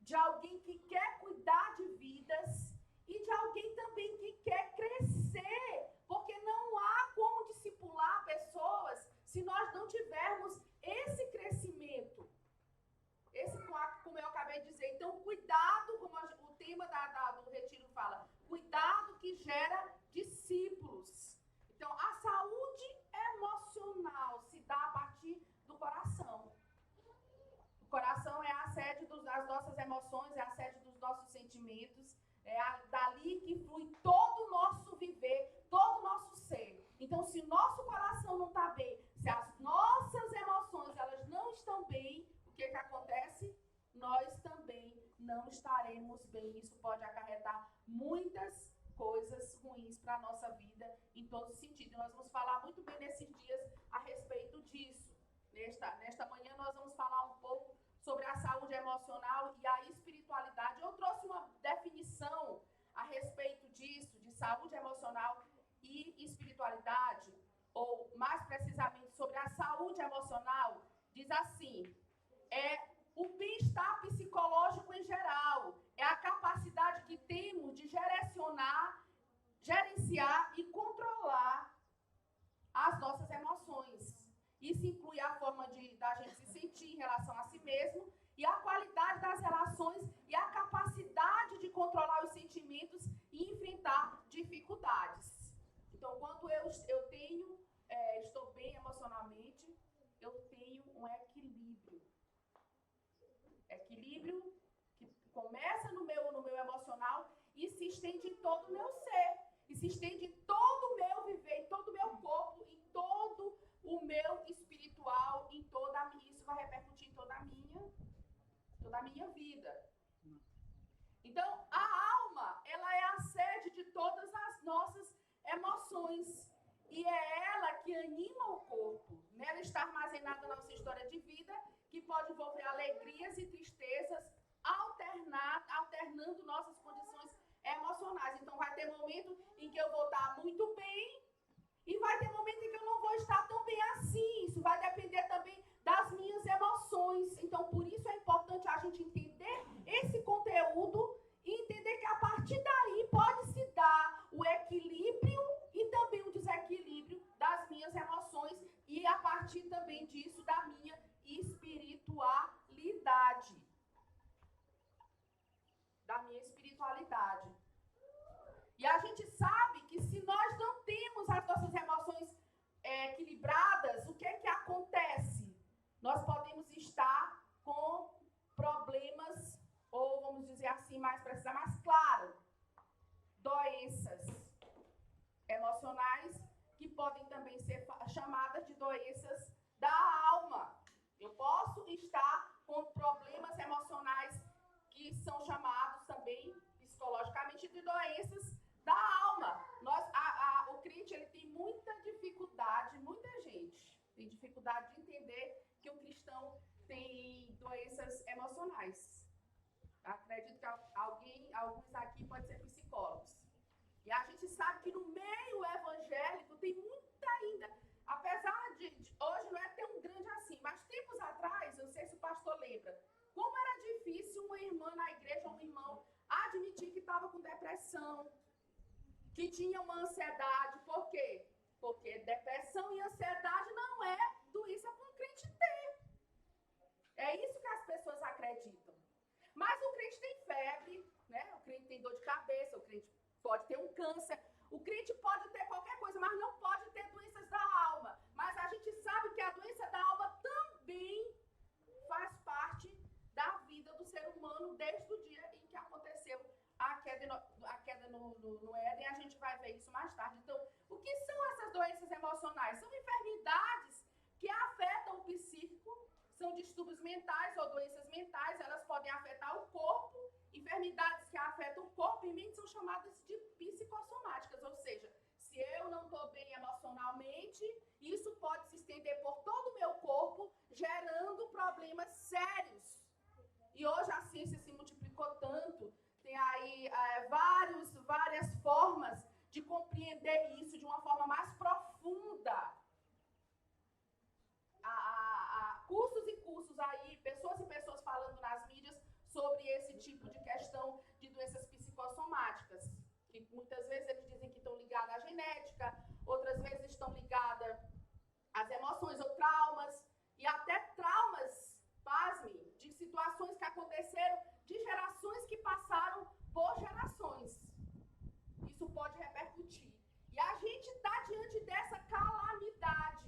[SPEAKER 4] de alguém que quer cuidar de vidas e de alguém também que quer crescer, porque não há como discipular pessoas se nós não tivermos esse crescimento. Como eu acabei de dizer, então cuidado, como o tema do retiro fala, cuidado que gera discípulos. Então a saúde emocional se dá a partir do coração. O coração é a sede das nossas emoções, é a sede dos nossos sentimentos, dali que flui todo o nosso viver, todo o nosso ser. Então, se o nosso coração não está bem, se as nossas emoções elas não estão bem, o que acontece? Nós também não estaremos bem. Isso pode acarretar muitas coisas ruins para a nossa vida, em todo sentido. Nós vamos falar muito bem nesses dias a respeito disso. Nesta manhã nós vamos falar um pouco sobre a saúde emocional e a espiritualidade. Eu trouxe uma definição a respeito disso, de saúde emocional e espiritualidade, ou mais precisamente sobre a saúde emocional. Diz assim, o bem-estar psicológico em geral, é a capacidade que temos de gerenciar e controlar as nossas emoções. Isso inclui a forma da gente se sentir em relação a si mesmo e a qualidade das relações e a capacidade de controlar os sentimentos e enfrentar dificuldades. Então, quando eu estou bem emocionalmente, eu tenho um equilíbrio. Equilíbrio que começa no meu emocional e se estende em todo o meu ser. E se estende em todo o meu viver, em todo o meu corpo, em todo o meu espiritual, em toda a minha. Isso vai repercutir em toda a minha vida. Então, a alma, ela é a sede de todas as nossas emoções. E é ela que anima o corpo. Nela está armazenada a nossa história de vida, que pode envolver alegrias e tristezas, espiritualidade. E a gente sabe que se nós não temos as nossas emoções equilibradas, o que é que acontece? Nós podemos estar com problemas, ou vamos dizer assim, mais claro, doenças emocionais, que podem também ser chamadas de doenças da alma. Eu posso estar com problemas emocionais que são chamados também psicologicamente de doenças da alma. O crente ele tem muita dificuldade, muita gente tem dificuldade de entender que o cristão tem doenças emocionais. Acredito que alguns aqui podem ser psicólogos. E a gente sabe que no meio evangélico tem muita ainda, apesar de hoje não é tão grande assim, mas tempos atrás, eu não sei se o pastor lembra, como era difícil uma irmã na igreja, um irmão, admitir que estava com depressão, que tinha uma ansiedade. Por quê? Porque depressão e ansiedade não é doença para um crente ter. É isso que as pessoas acreditam. Mas o crente tem febre, né? O crente tem dor de cabeça, o crente pode ter um câncer, o crente pode ter qualquer coisa, mas não pode ter doenças da alma. Mas a gente sabe que a doença da alma também faz parte da vida do ser humano desde o dia em que aconteceu a queda no Éden. A gente vai ver isso mais tarde. Então, o que são essas doenças emocionais? São enfermidades que afetam o psíquico, são distúrbios mentais ou doenças mentais, elas podem afetar o corpo. Enfermidades que afetam o corpo e mente são chamadas de psicossomáticas, ou seja, se eu não estou bem emocionalmente, isso pode se estender por todo o meu corpo, gerando problemas sérios. E hoje a ciência se multiplicou tanto, tem aí várias formas de compreender isso de uma forma mais profunda. Cursos e cursos aí, pessoas e pessoas falando nas mídias sobre esse tipo de questão de doenças psicossomáticas, que muitas vezes eles dizem que estão ligadas à genética, outras vezes estão ligadas às emoções ou traumas, e até traumas, pasme, de situações que aconteceram de gerações que passaram por gerações. Isso pode repercutir. E a gente está diante dessa calamidade,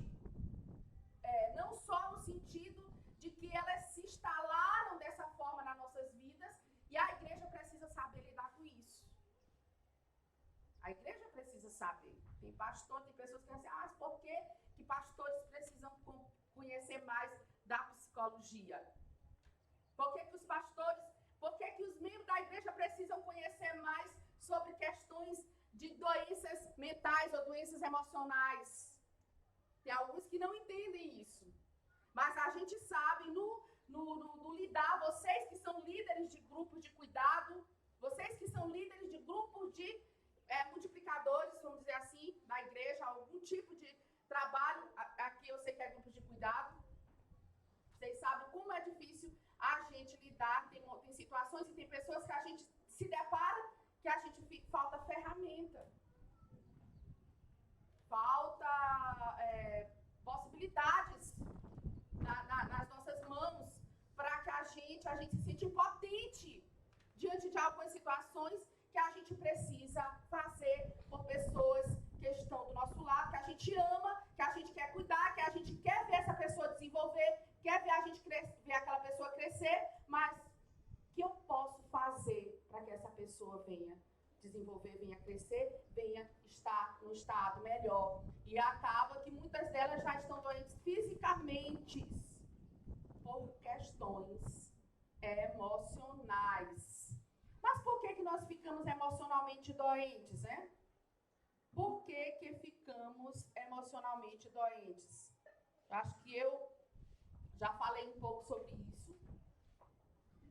[SPEAKER 4] não só no sentido de que elas se instalaram dessa forma nas nossas vidas, e a igreja precisa saber lidar com isso. A igreja precisa saber. Tem pastor, tem pessoas que dizem assim, por que pastores precisam conhecer mais da psicologia? Por que os pastores, por que os membros da igreja precisam conhecer mais sobre questões de doenças mentais ou doenças emocionais? Tem alguns que não entendem isso. Mas a gente sabe no lidar, vocês que são líderes de grupos de cuidado, vocês que são líderes de grupos de multiplicadores, vamos dizer assim, na igreja, algum tipo de trabalho, aqui eu sei que é grupos de cuidado, vocês sabem como é difícil a gente lidar, tem situações e tem pessoas que a gente se depara que a gente falta ferramenta, falta possibilidades nas nossas mãos para que a gente se sente impotente diante de algumas situações que a gente precisa fazer por pessoas que estão do nosso lado, que a gente ama, que a gente quer cuidar, que a gente quer ver essa pessoa desenvolver, quer ver a gente ver aquela pessoa crescer, mas o que eu posso fazer para que essa pessoa venha desenvolver, venha crescer, venha estar num estado melhor? E acaba que muitas delas já estão doentes fisicamente por questões emocionais. Mas por que nós ficamos emocionalmente doentes, né? Por que ficamos emocionalmente doentes? Acho que eu já falei um pouco sobre isso,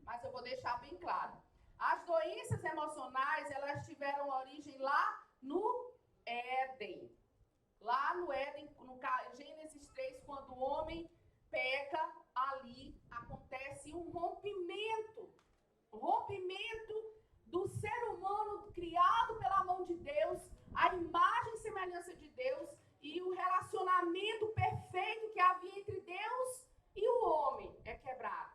[SPEAKER 4] mas eu vou deixar bem claro. As doenças emocionais, elas tiveram origem lá no Éden. Lá no Éden, no Gênesis 3, quando o homem peca, ali acontece um rompimento do ser humano criado pela mão de Deus, a imagem e semelhança de Deus, e o relacionamento perfeito que havia entre Deus e o homem é quebrado.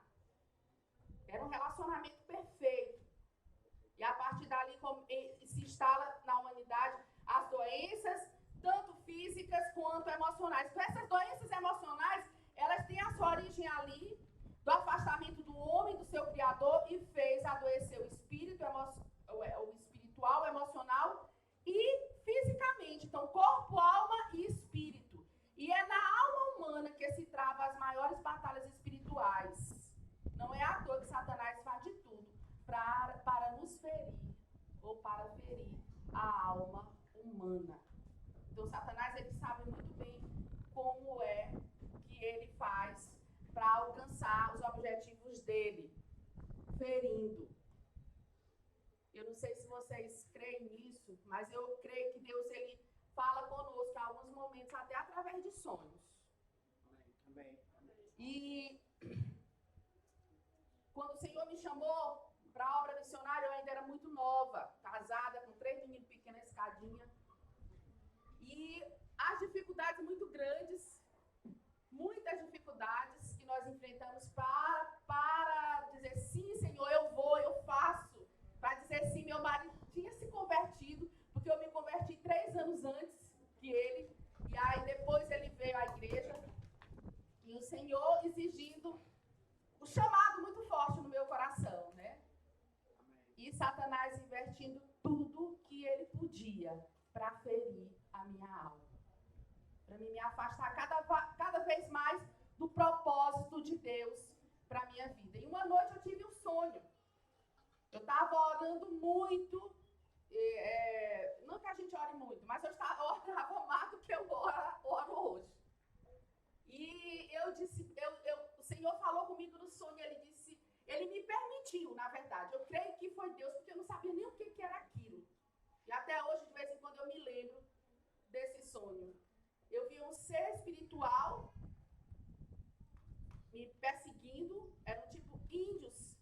[SPEAKER 4] Era um relacionamento perfeito. E a partir físicas quanto emocionais. Então, essas doenças emocionais, elas têm a sua origem ali, do afastamento do homem, do seu Criador, e fez adoecer o espírito, o espiritual, o emocional e fisicamente. Então, corpo, alma e espírito. E é na alma humana que se trava as maiores batalhas espirituais. Não é à toa que Satanás faz de tudo para nos ferir ou para ferir a alma humana. Então, Satanás, ele sabe muito bem como é que ele faz para alcançar os objetivos dele, ferindo. Eu não sei se vocês creem nisso, mas eu creio que Deus, ele fala conosco em alguns momentos, até através de sonhos.
[SPEAKER 1] Amém.
[SPEAKER 4] E quando o Senhor me chamou para a obra missionária, eu ainda era muito nova, casada, com 3 meninos pequenos, escadinha. E as dificuldades muito grandes, muitas dificuldades que nós enfrentamos para dizer sim, Senhor, eu vou, eu faço. Para dizer sim, meu marido tinha se convertido, porque eu me converti 3 anos antes que ele. E aí depois ele veio à igreja. E o Senhor exigindo o chamado muito forte no meu coração, né? E Satanás investindo tudo que ele podia para ferir a minha alma. Para me afastar cada vez mais do propósito de Deus para a minha vida. E uma noite eu tive um sonho. Eu estava orando muito, não que a gente ore muito, mas eu orava mais do que eu oro hoje. E eu disse, o Senhor falou comigo no sonho, ele me permitiu, na verdade. Eu creio que foi Deus, porque eu não sabia nem o que era aquilo. E até hoje, de vez em quando, eu me lembro desse sonho. Eu vi um ser espiritual me perseguindo, eram tipo índios,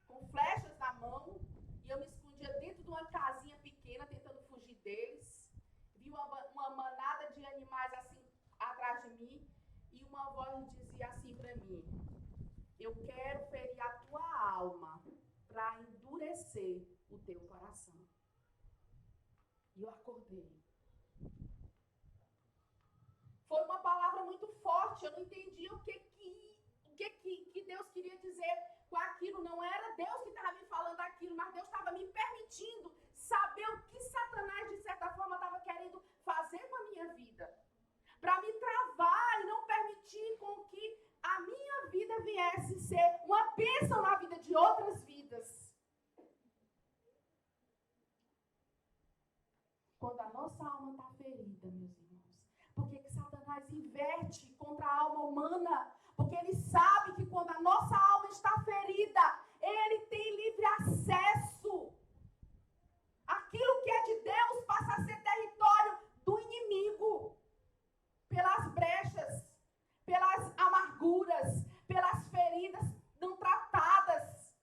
[SPEAKER 4] com flechas na mão, e eu me escondia dentro de uma casinha pequena, tentando fugir deles. Vi uma manada de animais assim, atrás de mim, e uma voz dizia assim para mim: eu quero ferir a tua alma para endurecer o teu coração. E eu acordei. Foi uma palavra muito forte, eu não entendia o que Deus queria dizer com aquilo. Não era Deus que estava me falando aquilo, mas Deus estava me permitindo saber o que Satanás, de certa forma, estava querendo fazer com a minha vida. Para me travar e não permitir com que a minha vida viesse ser uma bênção na vida de outras vidas. Quando a nossa alma está ferida, meus irmãos, por que Satanás inverte contra a alma humana? Porque ele sabe que quando a nossa alma está ferida, ele tem livre acesso. Aquilo que é de Deus passa a ser território do inimigo. Pelas brechas, pelas amarguras, pelas feridas não tratadas.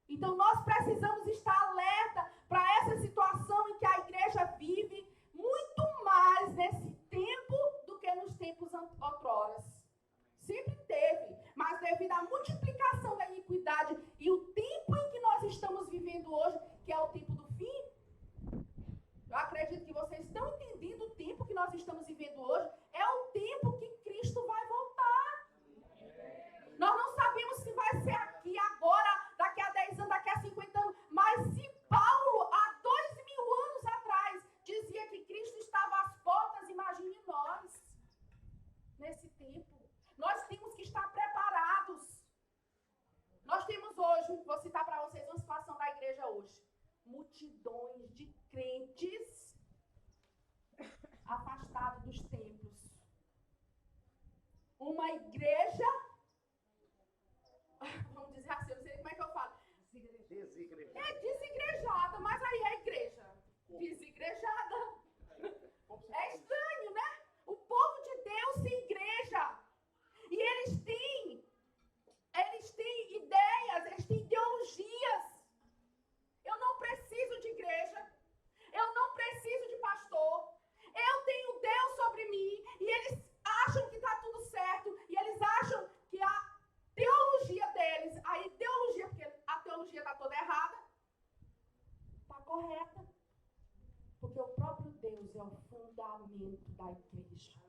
[SPEAKER 4] Então nós precisamos estar alerta para essa situação em que a igreja vive, muito mais nesse tempo do que nos tempos outroras. Sempre teve, mas devido à multiplicação da iniquidade e o tempo em que nós estamos vivendo hoje, que é o tempo do fim, eu acredito que vocês estão entendendo o tempo que nós estamos vivendo hoje, é o tempo que Cristo vai voltar. Nós não sabemos se vai ser aqui, agora, daqui a 10 anos, daqui a 50 anos, mas se Paulo, há 2000 anos atrás, dizia que Cristo estava às portas, imagine nós, nesse tempo. Nós temos que estar preparados. Nós temos hoje, vou citar para vocês uma situação da igreja hoje, multidões de crentes afastados dos templos. da igreja.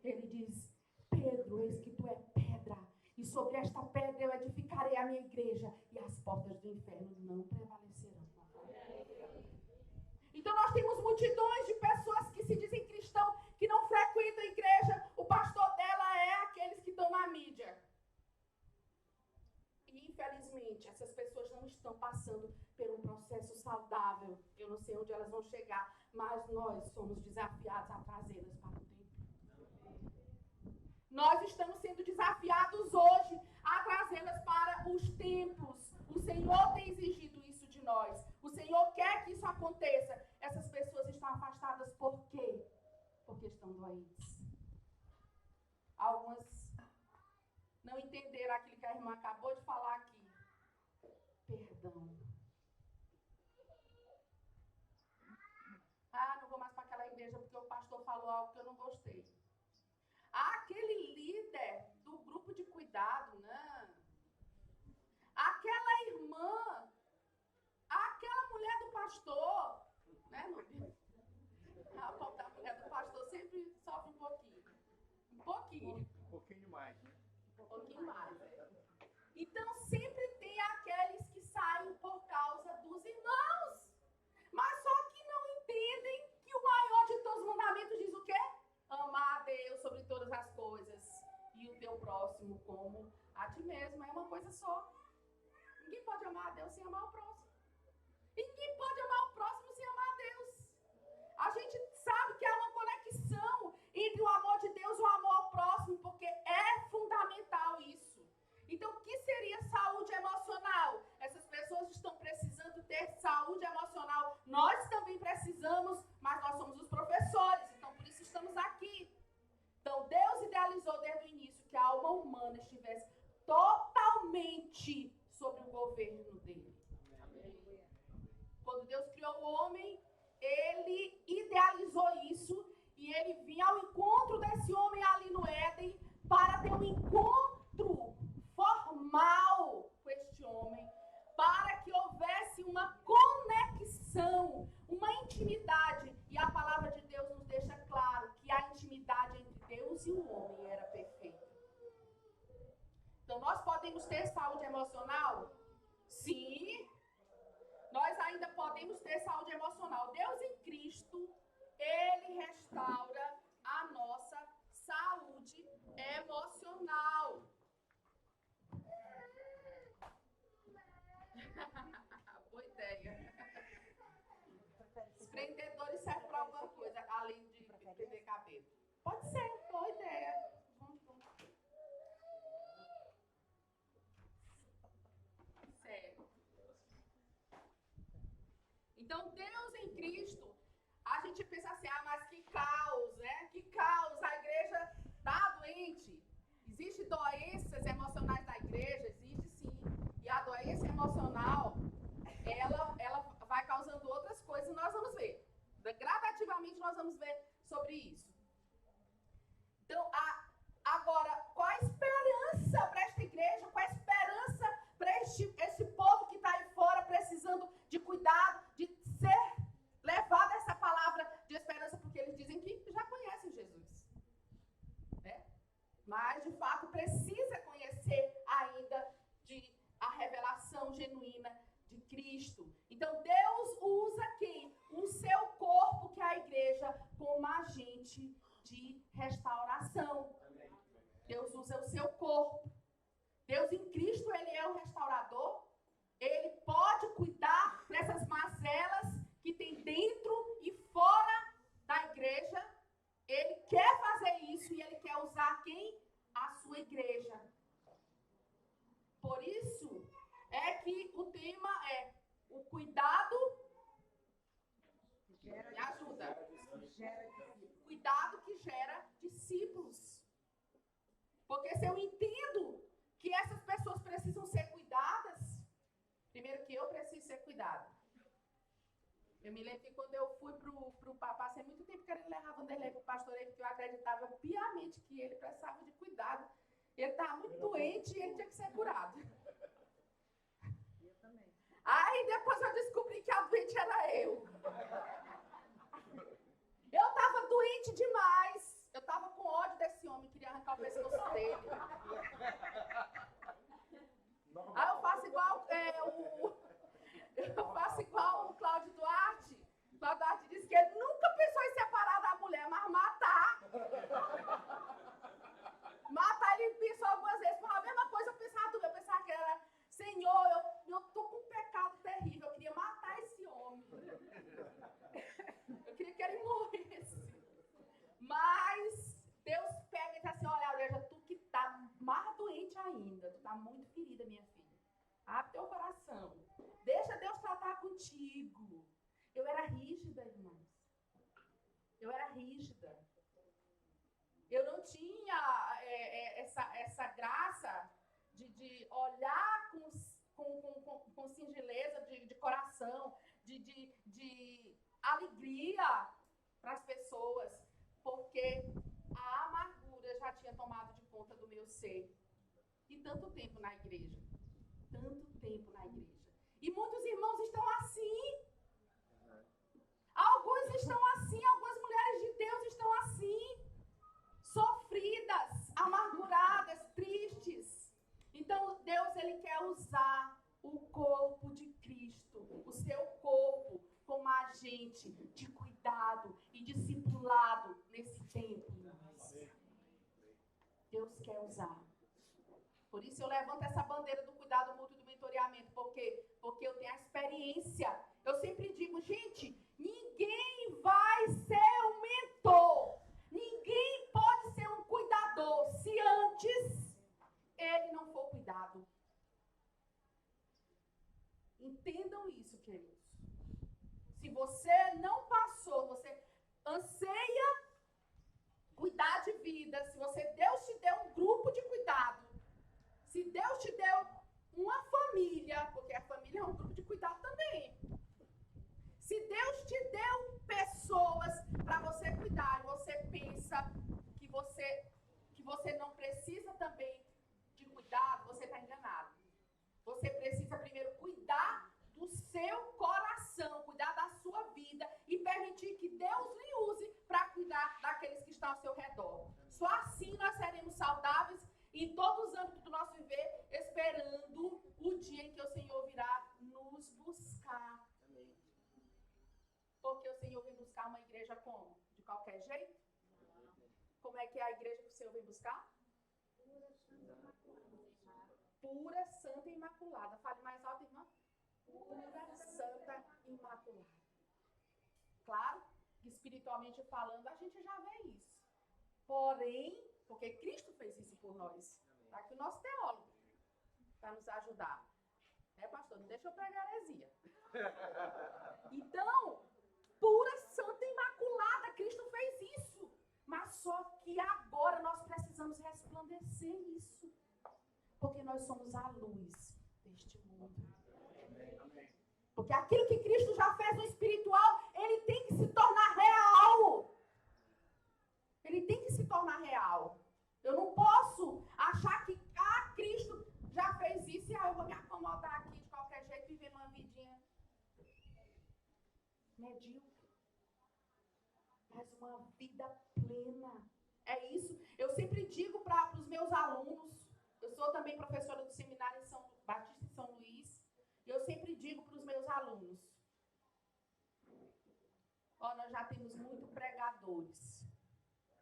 [SPEAKER 4] Ele diz: Pedro, eis que tu é pedra, e sobre esta pedra eu edificarei a minha igreja, e as portas do inferno não prevalecerão. Então nós temos multidões de pessoas que se dizem cristão, que não frequentam a igreja, o pastor dela é aqueles que estão na mídia. E infelizmente essas pessoas não estão passando por um processo saudável. Eu não sei onde elas vão chegar, mas nós somos desafiados a trazê-las para o templo. Nós estamos sendo desafiados hoje a trazê-las para os templos. O Senhor tem exigido isso de nós. O Senhor quer que isso aconteça. Essas pessoas estão afastadas por quê? Porque estão doentes. Algumas não entenderam aquilo que a irmã acabou de falar aqui. Perdão. Não vou mais para aquela igreja porque o pastor falou algo que eu não gostei. Aquele líder do grupo de cuidado, né? Aquela irmã, aquela mulher do pastor, né, Nubia? A mulher do pastor sempre sofre um pouquinho. Um pouquinho
[SPEAKER 1] mais, né?
[SPEAKER 4] Um pouquinho mais. Então sempre tem aqueles que saem por causa dos irmãos. Mas só que não entendem que o maior de todos os mandamentos diz o quê? Amar a Deus sobre todas as coisas e o teu próximo como a ti mesmo. É uma coisa só. Ninguém pode amar a Deus sem amar o próximo. Ninguém pode amar o próximo sem amar a Deus. A gente sabe que há uma conexão entre o amor de Deus e o amor ao próximo, porque é fundamental isso. Então, o que seria saúde emocional? Essas pessoas estão precisando ter saúde emocional. Nós também precisamos, mas nós somos os professores, então por isso estamos aqui. Então, Deus idealizou desde o início que a alma humana estivesse totalmente sob o governo dele. Quando Deus criou o homem, ele idealizou isso e ele vinha ao encontro desse homem ali no Éden para ter um encontro formal com este homem, para que houvesse uma conexão, uma intimidade. E a palavra de Deus nos deixa claro que a intimidade entre Deus e o homem era perfeita. Então, nós podemos ter saúde emocional? Sim. Nós ainda podemos ter saúde emocional. Deus em Cristo, Ele restaura a nossa saúde emocional. Boa ideia. Os prendedores servem para alguma coisa, além de prender cabelo. Pode ser, boa ideia. Certo. Então, Deus em Cristo, a gente pensa assim, mas que caos, né? Que caos, a igreja está doente. Existem doenças emocionais na igreja? Existe sim. E a doença emocional, ela vai causando outras coisas, nós vamos ver. Gradativamente nós vamos ver sobre isso. Então, agora, qual a esperança para esta igreja? Qual a esperança para esse povo que está aí fora precisando de cuidado, de ser levado essa palavra de esperança, porque eles dizem que já conhecem Jesus, né? Mas de fato precisa conhecer ainda a revelação genuína de Cristo. Então Deus usa quem? O seu corpo, que é a igreja, como agente de restauração. Deus usa o seu corpo. Deus em Cristo, Ele é o restaurador. Ele pode cuidar dessas mazelas que tem dentro e fora da igreja. Ele quer fazer isso e Ele quer usar quem? A sua igreja. Por isso é que o tema é o cuidado. Me ajuda. Cuidado que gera discípulos. Porque se eu entendo que essas pessoas precisam ser cuidadas, primeiro que eu preciso ser cuidado. Eu me lembro que quando eu fui pro passei muito tempo querendo levar Vanderlei pro pastoreio, porque eu acreditava piamente que ele precisava de cuidado. Ele estava muito doente e ele tinha que ser curado.
[SPEAKER 3] Eu também.
[SPEAKER 4] Aí depois eu descobri que a doente era eu. Eu estava doente carente demais. Eu tava com ódio desse homem, queria arrancar o pescoço dele. Aí eu faço igual o Cláudio Duarte. O Cláudio Duarte disse que ele nunca pensou em separar da mulher, mas matar. Matar, ele pensou algumas vezes, mas a mesma coisa eu pensava que era, Senhor, eu tô com um pecado terrível, eu queria matar esse homem. Eu queria que ele morresse. Mas Deus pega e diz assim, olha, Aurélia, tu que tá mais doente ainda, tu tá muito ferida, minha filha. Abre teu coração. Deixa Deus tratar contigo. Eu era rígida, irmãos. Eu era rígida. Eu não tinha essa graça de olhar com singeleza de coração, de alegria para as pessoas, porque a amargura já tinha tomado de conta do meu ser. E tanto tempo na igreja. E muitos irmãos estão assim. Alguns estão assim, algumas mulheres de Deus estão assim. Sofridas, amarguradas, tristes. Então, Deus, Ele quer usar o corpo de Cristo, o seu corpo, como agente de cuidado e discipulado nesse tempo. Deus quer usar. Por isso eu levanto essa bandeira do cuidado mútuo e do mentoreamento. Por quê? Porque eu tenho a experiência. Eu sempre digo, gente, ninguém vai ser um mentor. Ninguém pode ser um cuidador se antes ele não for cuidado. Entendam isso, queridos. Se você não passou, você anseia cuidar de vida, se Deus te deu um grupo de cuidado, se Deus te deu uma família, porque a família é um grupo de cuidado também. Se Deus te deu pessoas para você cuidar, e você pensa que você não precisa também de cuidado, você está enganado. Você precisa primeiro cuidar do seu coração, cuidar da sua vida e permitir que Deus lhe use para cuidar daqueles que estão ao seu redor. Só assim nós seremos saudáveis em todos os âmbitos do nosso viver, esperando o dia em que o Senhor virá nos buscar. Porque o Senhor vem buscar uma igreja como? De qualquer jeito? Como é que é a igreja que o Senhor vem buscar? Pura, santa e imaculada. Fale mais alto, irmã. Pura, santa e imaculada. Claro que espiritualmente falando, a gente já vê isso. Porém, porque Cristo fez isso por nós. Está aqui o nosso teólogo para nos ajudar. Pastor? Não deixa eu pregar heresia. Então, pura, santa e imaculada, Cristo fez isso. Mas só que agora nós precisamos resplandecer isso. Porque nós somos a luz deste mundo. Porque aquilo que Cristo já fez no espiritual, ele tem que se tornar real. Ele tem que se tornar real. Eu não posso achar que Cristo já fez isso e eu vou me acomodar aqui de qualquer jeito, vivendo uma vidinha medíocre. Mas uma vida plena. É isso. Eu sempre digo para os meus alunos, eu sou também professora do seminário em São Batista em São Luís, e eu sempre digo para os meus alunos, nós já temos muito pregadores.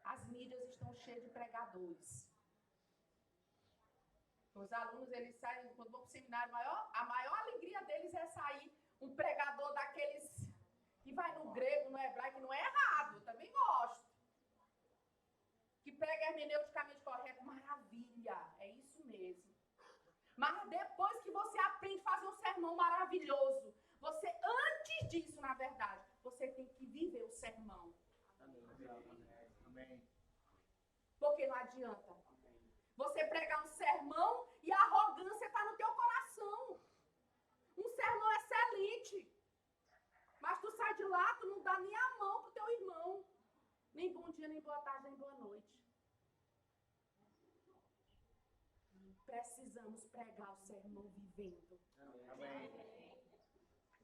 [SPEAKER 4] As mídias estão cheias de pregadores. Os alunos, eles saem, quando vão para o seminário, a maior alegria deles é sair um pregador daqueles que vai no grego, no hebraico, que não é errado, eu também gosto. Que prega hermeneuticamente correto, maravilha, é isso mesmo. Mas depois que você aprende a fazer um sermão maravilhoso, você, antes disso, na verdade, você tem que viver o sermão. Amém. Porque não adianta você pregar um sermão e a arrogância está no teu coração. Um sermão excelente. Mas tu sai de lá, tu não dá nem a mão pro teu irmão. Nem bom dia, nem boa tarde, nem boa noite. Precisamos pregar o sermão vivendo. Amém.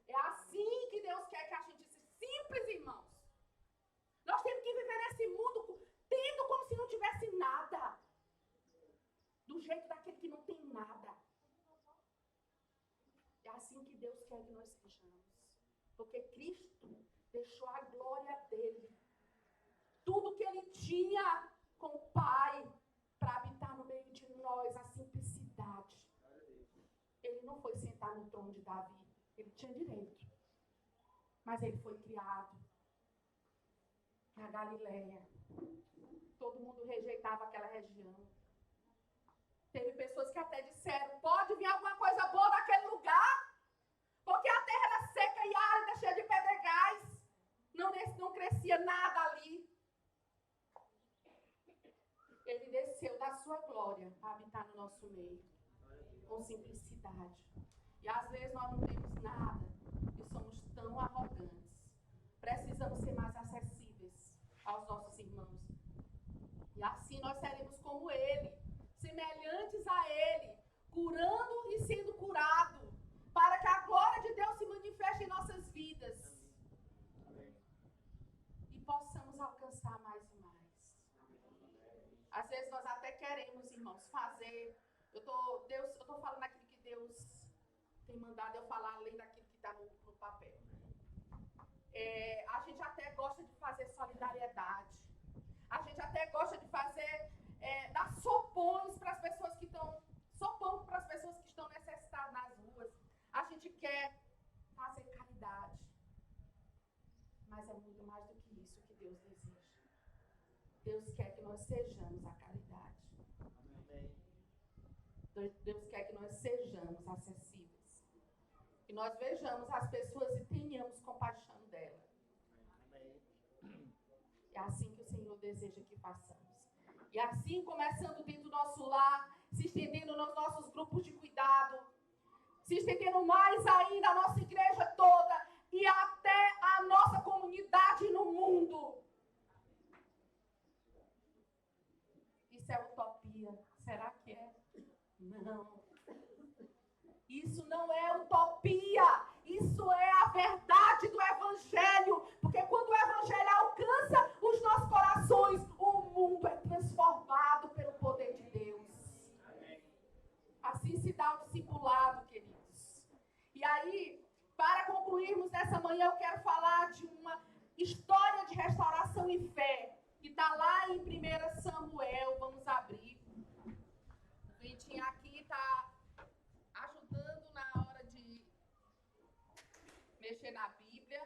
[SPEAKER 4] É assim que Deus quer que a gente seja simples, irmãos. Nós temos que viver nesse mundo tendo como se não tivesse nada. Do jeito daquele que não tem nada. É assim que Deus quer que nós sejamos. Porque Cristo deixou a glória dele. Tudo que ele tinha com o Pai para habitar no meio de nós, a simplicidade. Ele não foi sentar no trono de Davi. Ele tinha direito. Mas ele foi criado na Galileia. Todo mundo rejeitava aquela região. Teve pessoas que até disseram, pode vir alguma coisa boa naquele lugar, porque a terra era seca e árida, cheia de pedregais. Não crescia nada ali. Ele desceu da sua glória para habitar no nosso meio, com simplicidade. E às vezes nós não temos nada e somos tão arrogantes. Precisamos ser mais acessíveis aos nossos irmãos. E assim nós seremos como ele, semelhantes a ele, curando e sendo curado, para que a glória de Deus se manifeste em nossas vidas. E possamos alcançar mais e mais. Às vezes nós até queremos, irmãos, fazer. Eu tô falando aquilo que Deus tem mandado eu falar, além daquilo que está no papel. A gente até gosta de fazer solidariedade. A gente até gosta de fazer, dar sopões para as pessoas que estão, sopão para as pessoas que estão necessitadas nas ruas. A gente quer fazer caridade. Mas é muito mais do que isso que Deus deseja. Deus quer que nós sejamos a caridade. Deus quer que nós sejamos acessíveis. Que nós vejamos as pessoas e tenhamos compaixão delas. É assim que o Senhor deseja que façamos. E assim, começando dentro do nosso lar, se estendendo nos nossos grupos de cuidado, se estendendo mais ainda a nossa igreja toda e até a nossa comunidade no mundo. Isso é utopia. Será que é? Não. Isso não é utopia. Isso é a verdade do Evangelho. Porque quando o Evangelho alcança os nossos corações, o mundo é transformado pelo poder de Deus. Assim se dá o discipulado, queridos. E aí, para concluirmos nessa manhã, eu quero falar de uma história de restauração e fé, que está lá em 1 Samuel. Vamos abrir. O Vitinho aqui está ajudando na hora de mexer na Bíblia.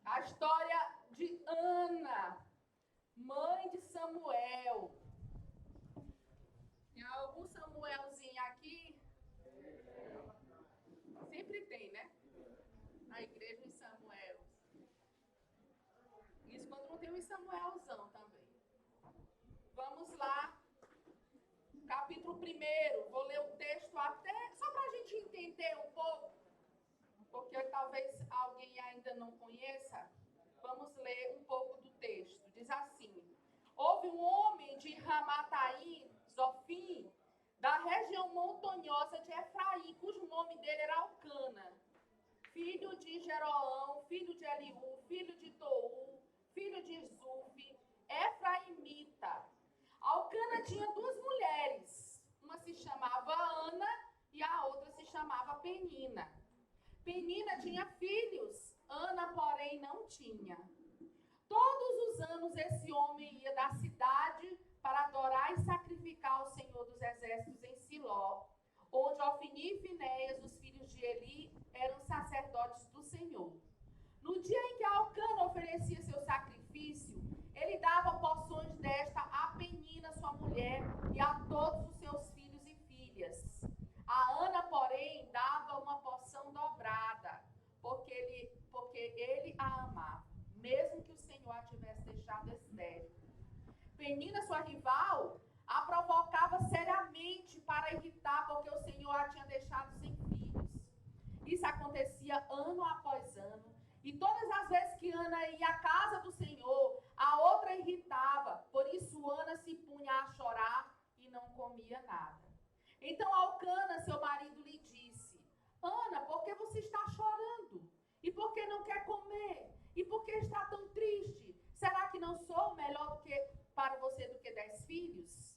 [SPEAKER 4] A história de Ana, mãe de Samuel. Tem algum Samuelzinho aqui? Sempre tem, né? Na igreja de Samuel. Isso quando não tem um Samuelzão também. Vamos lá. Capítulo 1. Vou ler o texto até, só para a gente entender um pouco, porque talvez alguém ainda não conheça. Vamos ler um pouco do texto. Diz assim: houve um homem de Ramataim, Zofim, da região montanhosa de Efraim, cujo nome dele era Alcana, filho de Jeroão, filho de Eliú, filho de Tou, filho de Zufi, Efraimita. Alcana tinha 2 mulheres, uma se chamava Ana e a outra se chamava Penina. Penina tinha filhos, Ana, porém, não tinha. Todos os anos esse homem ia da cidade para adorar e sacrificar ao Senhor dos Exércitos em Siló, onde Ofni e Finéias, os filhos de Eli, eram sacerdotes do Senhor. No dia em que Alcana oferecia seu sacrifício, ele dava porções desta a Penina, sua mulher, e a todos os seus filhos e filhas. A Ana, porém, dava uma porção dobrada, porque ele a amava, mesmo que o Senhor a tivesse deixado estéril. Penina, sua rival, a provocava seriamente para irritar, porque o Senhor a tinha deixado sem filhos. Isso acontecia ano após ano. E todas as vezes que Ana ia à casa do Senhor, a outra irritava. Por isso Ana se punha a chorar e não comia nada. Então Alcana, seu marido, lhe disse: Ana, por que você está chorando? E por que não quer está tão triste? Será que não sou melhor para você do que 10 filhos?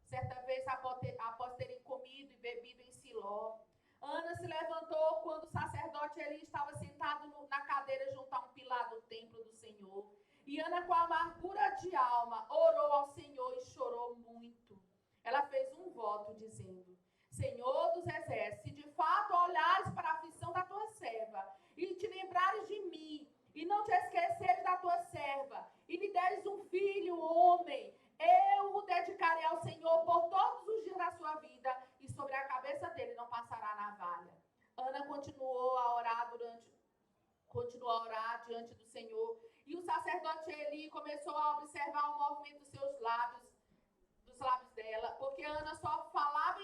[SPEAKER 4] Certa vez, após terem comido e bebido em Siló, Ana se levantou quando o sacerdote Eli estava sentado na cadeira junto a um pilar do templo do Senhor. E Ana, com amargura de alma, orou ao Senhor e chorou muito. Ela fez um voto dizendo: Senhor dos exércitos, se de fato olhares para a aflição da tua serva e te lembrares de mim, e não te esqueceres da tua serva, e lhe deres um filho, homem, eu o dedicarei ao Senhor por todos os dias da sua vida, e sobre a cabeça dele não passará navalha. Ana continuou a orar diante do Senhor, e o sacerdote Eli começou a observar o movimento dos lábios dela, porque Ana só falava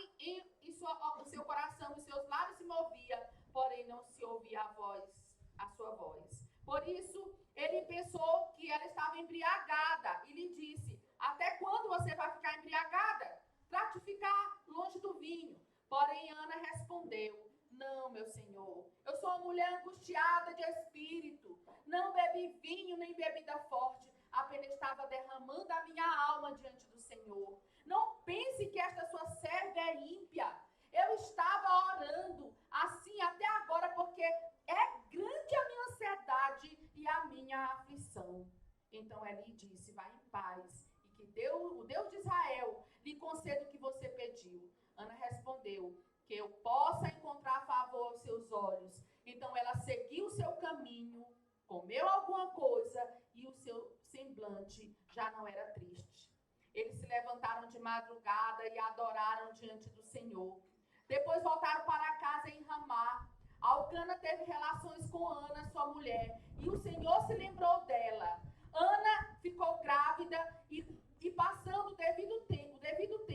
[SPEAKER 4] o seu coração e seus lábios se moviam, porém não se ouvia a sua voz. Por isso, ele pensou que ela estava embriagada e lhe disse: até quando você vai ficar embriagada? Trate de ficar longe do vinho. Porém, Ana respondeu: não, meu senhor, eu sou uma mulher angustiada de espírito. Não bebi vinho nem bebida forte, apenas estava derramando a minha alma diante do Senhor. Não pense que esta sua serva é ímpia. Eu estava orando assim até agora, porque é grande a minha ansiedade e a minha aflição. Então Eli disse: vai em paz, e que o Deus de Israel lhe conceda o que você pediu. Ana respondeu: que eu possa encontrar favor aos seus olhos. Então ela seguiu o seu caminho, comeu alguma coisa e o seu semblante já não era triste. Eles se levantaram de madrugada e adoraram diante do Senhor. Depois voltaram para casa em Ramá. Alcana teve relações com Ana, sua mulher, e o Senhor se lembrou dela. Ana ficou grávida e passado o devido tempo, teve um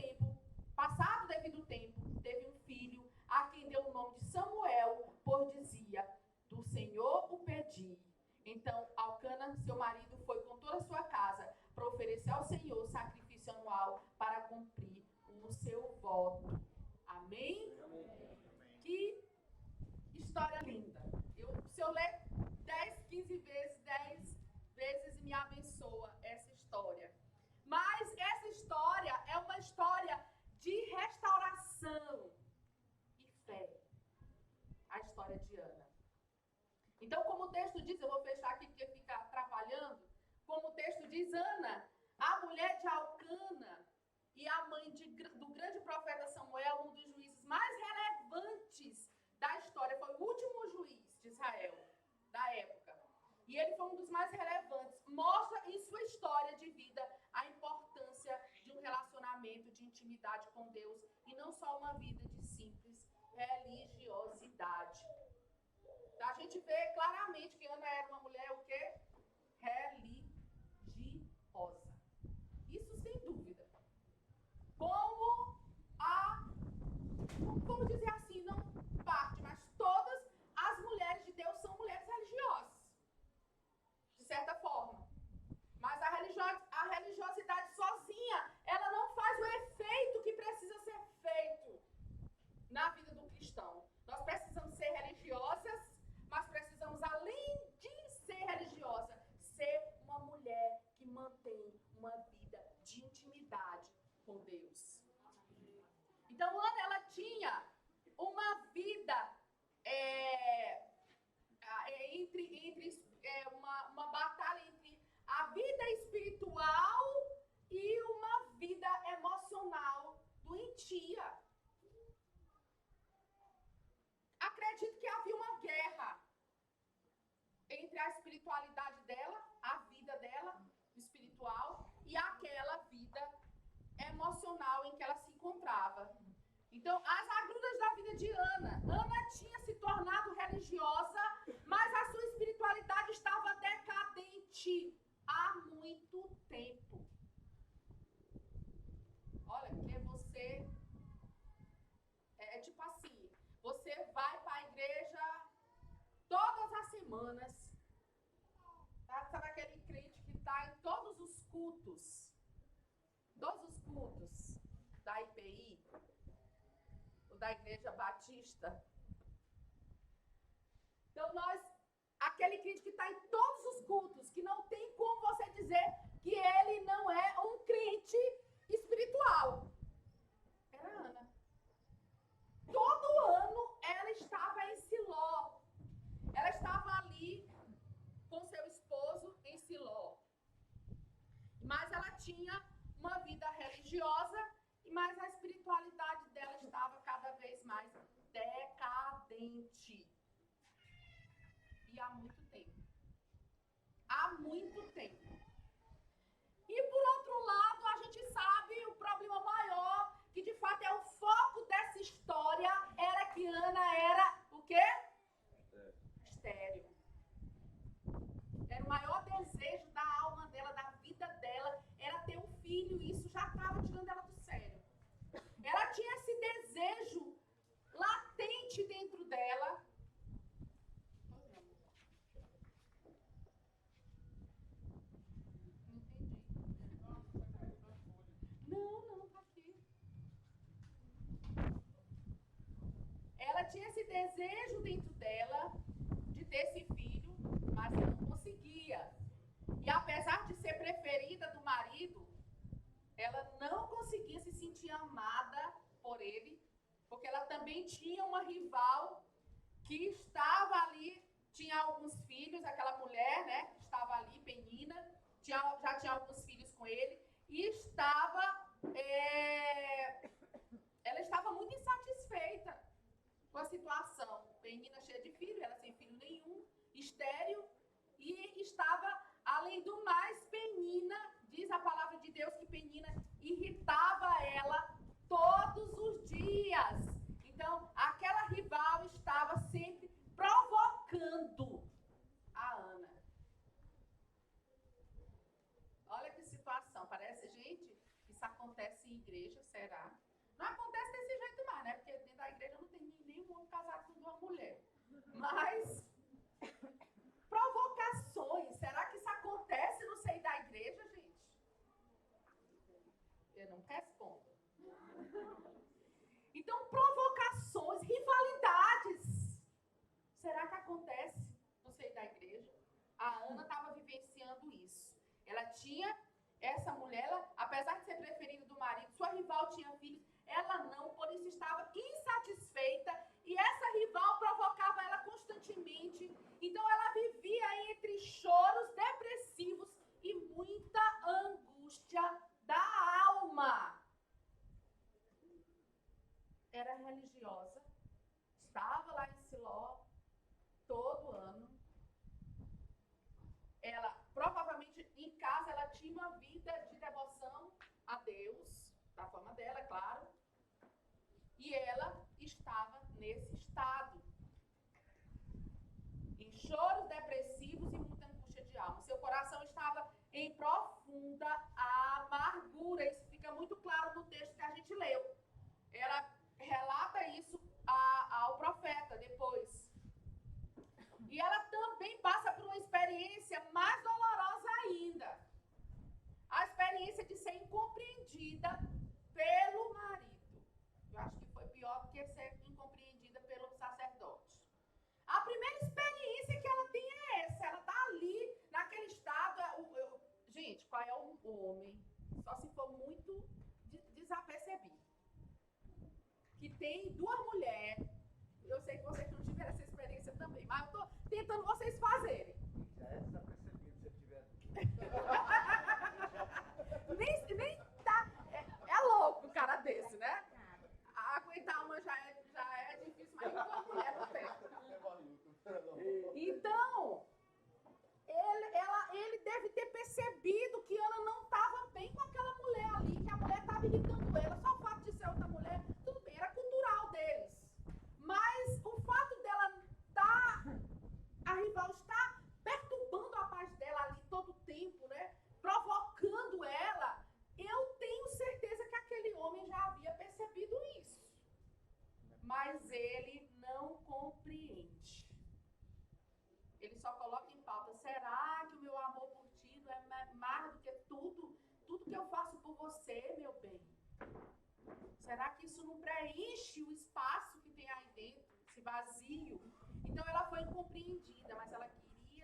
[SPEAKER 4] filho, a quem deu o nome de Samuel, por dizia: do Senhor o pedi. Então, Alcana, seu marido, foi com toda a sua casa para oferecer ao Senhor sacrifício anual para cumprir o seu voto. Amém? Amém. Que história linda. Se eu ler 15 vezes me abençoa essa história. Mas essa história é uma história de restauração e fé. A história de Ana. Então, como o texto diz, eu vou fechar aqui porque fica atrapalhando. Como o texto diz, Ana, a mulher de Alcana e a mãe do grande profeta Samuel, um dos juízes mais relevantes da história, foi o último juiz de Israel da época. E ele foi um dos mais relevantes. Mostra em sua história de vida a importância de um relacionamento de intimidade com Deus e não só uma vida de simples religiosidade. A gente vê claramente que Ana era uma mulher o quê? Religiosa. Isso sem dúvida. Como dizer assim, não parte, mas todas as mulheres de Deus são mulheres religiosas. De certa forma. Mas a religiosidade sozinha, ela não faz o efeito que precisa ser feito na vida do cristão. Nós precisamos ser religiosas, mas precisamos, além de ser religiosa, ser uma mulher que mantém uma vida de intimidade com Deus. Então, Ana, ela tinha uma vida uma batalha entre a vida espiritual e uma vida emocional doentia. Acredito que havia uma guerra entre a espiritualidade dela, a vida dela espiritual, e aquela vida emocional em que ela se encontrava. Então, as agruras da vida de Ana. Ana tinha se tornado religiosa, mas a sua espiritualidade estava decadente há muito tempo. Olha, porque você é tipo assim, você vai para a igreja todas as semanas, tá? Sabe aquele crente que está em todos os cultos da IPI, ou da Igreja Batista. Então, aquele crente que está em todos os cultos, que não tem como você dizer que ele não é um crente espiritual. Era Ana. Todo ano ela estava em Siló. Ela estava ali com seu esposo em Siló. Mas ela tinha uma vida religiosa, mas a espiritualidade dela estava cada vez mais decadente. E há muito tempo. Há muito tempo. E por outro lado, a gente sabe o problema maior, que de fato é o foco dessa história, era que Ana era o quê? Estéril. Era o maior desejo da alma dela, da vida dela, era ter um filho, e isso já estava tirando ela do sério. Ela tinha esse desejo latente dentro dela. Não, tá aqui. Ela tinha esse desejo dentro dela de ter esse filho, mas ela não conseguia. E apesar de ser preferida do marido, ela não conseguia se sentir amada por ele, porque ela também tinha uma rival que estava ali, tinha alguns filhos, aquela mulher, né, que estava ali, Penina, já tinha alguns filhos com ele, e ela estava muito insatisfeita com a situação. Penina cheia de filho, ela sem filho nenhum, estéril, e estava, além do mais, Penina, diz a palavra de Deus que Penina irritava ela todos os dias. Então, aquela rival estava sempre provocando a Ana. Olha que situação. Parece, gente, isso acontece em igreja, será? Não acontece desse jeito mais, né? Porque dentro da igreja não tem nenhum homem casado com uma mulher. Mas provocações, será que isso acontece no seio da igreja, gente? Eu não respondo. Então, provocações, rivalidades, será que acontece no seio da igreja? A Ana estava vivenciando isso. Ela tinha, essa mulher, apesar de ser preferida do marido, sua rival tinha filhos, ela não, por isso estava insatisfeita, e essa rival provocava ela constantemente. Então ela vivia entre choros depressivos e muita angústia da alma. Era religiosa, estava lá em Siló todo ano. Ela, provavelmente, em casa, ela tinha uma vida de devoção a Deus, da forma dela, é claro. E ela estava nesse estado. Em choros depressivos e muita angústia de alma. Seu coração estava em profunda amargura. Isso fica muito claro no texto que a gente leu. Ela relata isso ao profeta depois. E ela também passa por uma experiência mais dolorosa ainda. A experiência de ser incompreendida pelo marido. Eu acho que foi pior do que ser incompreendida pelo sacerdote. A primeira experiência que ela tem é essa. Ela está ali, naquele estado. Gente, qual é o homem? Só se for muito desapercebido. Que tem duas mulheres. Eu sei que vocês não tiveram essa experiência também, mas eu estou tentando vocês fazerem.
[SPEAKER 1] Já é desapercebido se tiver.
[SPEAKER 4] nem tá. É louco um cara desse, né? Aguentar uma já é difícil, mas duas mulheres não tem. Então, ele deve ter percebido que Ana não estava bem com aquela mulher ali, que a mulher estava irritando ela. Só o fato de ser outra mulher, tudo bem, era cultural deles. Mas o fato dela a rival está perturbando a paz dela ali todo o tempo, né? Provocando ela, eu tenho certeza que aquele homem já havia percebido isso. Mas ele não compreende. Ele só coloca em pauta, será que o meu amor por ti não é mais do que tudo que eu faço por você, meu bem? Será que isso não preenche o espaço que tem aí dentro, esse vazio? Então ela foi incompreendida, mas ela queria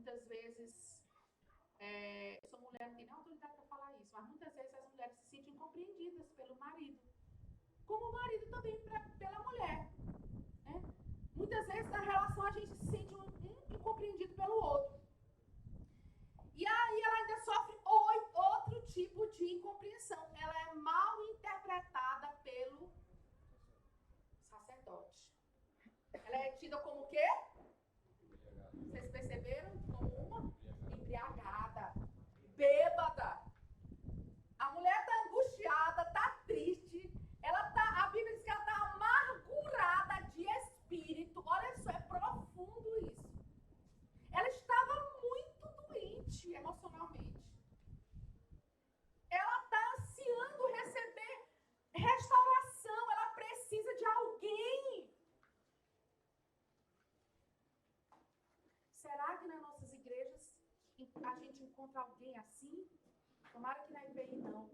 [SPEAKER 4] muitas vezes, eu sou mulher, não tenho nem autoridade para falar isso, mas muitas vezes as mulheres se sentem incompreendidas pelo marido, como o marido também pela mulher. Né? Muitas vezes na relação a gente se sente um incompreendido pelo outro. E aí ela ainda sofre outro tipo de incompreensão. Ela é mal interpretada pelo sacerdote. Ela é tida como o quê? Vocês perceberam? Como uma embriagada, bêbada. A mulher está angustiada, está triste. A Bíblia diz que ela está amargurada de espírito. Olha só, é profundo isso. Ela estava muito doente emocionalmente. Ela está ansiando receber restauração. Ela precisa de alguém. Será que nas nossas igrejas a gente encontra alguém assim? Tomara que na IPI não.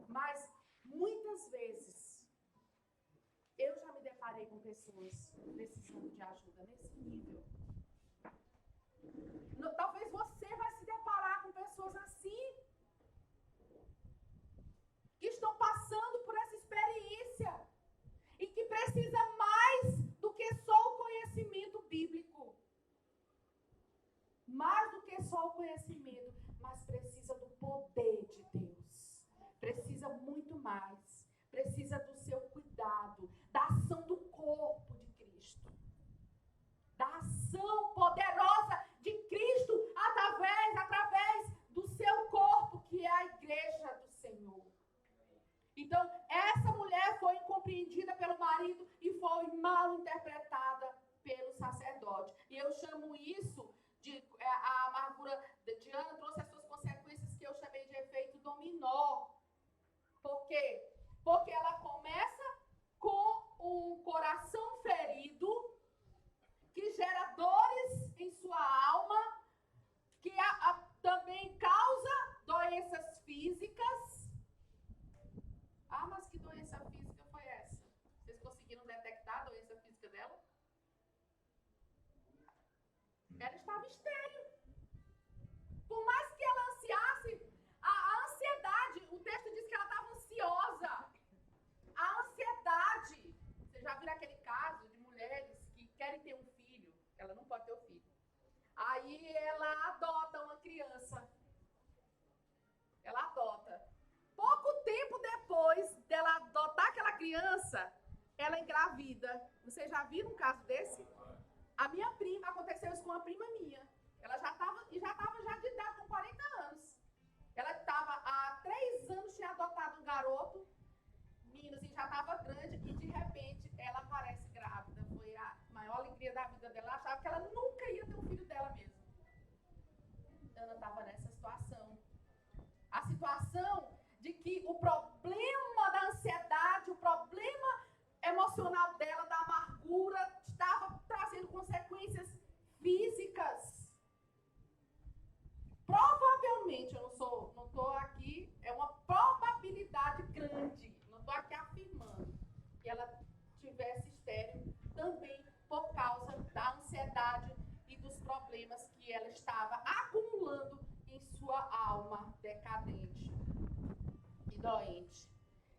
[SPEAKER 4] Mas muitas vezes eu já me deparei com pessoas precisando de ajuda nesse nível. Talvez você vai se deparar com pessoas assim, que estão passando por essa experiência e que precisa mais do que só o conhecimento bíblico. Mais do que só o conhecimento, mas precisa do poder de Deus. Precisa muito mais. Precisa do seu cuidado, da ação do corpo de Cristo. Da ação poderosa de Cristo através do seu corpo, que é a igreja do Senhor. Então, essa mulher foi incompreendida pelo marido e foi mal interpretada pelo sacerdote. E eu chamo isso a amargura de Ana trouxe as suas consequências que eu chamei de efeito dominó. Por quê? Porque ela começa com um coração ferido, que gera dores em sua alma, que também causa doenças físicas. Ah, mas que doença física foi essa? Vocês conseguiram detectar a doença física dela? Ela estava estéril. Por mais que ela ansiasse, a ansiedade, o texto diz que ela estava ansiosa. A ansiedade. Vocês já viram aquele caso de mulheres que querem ter um filho? Ela não pode ter o filho. Aí ela adota uma criança. Ela adota. Pouco tempo depois dela adotar aquela criança, ela engravida. Vocês já viram um caso desse? A minha prima, aconteceu isso com uma prima minha. Ela já estava de idade, com 40 anos. Ela estava há 3 anos, tinha adotado um garoto, meninos, e já estava grande, e de repente ela aparece grávida. Foi a maior alegria da vida dela. Ela achava que ela nunca ia ter um filho dela mesmo. Ana estava nessa situação. A situação de que o problema da ansiedade, o problema emocional dela, da amargura, estava trazendo consequências físicas. Provavelmente, eu não estou aqui, é uma probabilidade grande, não estou aqui afirmando, que ela tivesse estéril também por causa da ansiedade e dos problemas que ela estava acumulando em sua alma decadente e doente.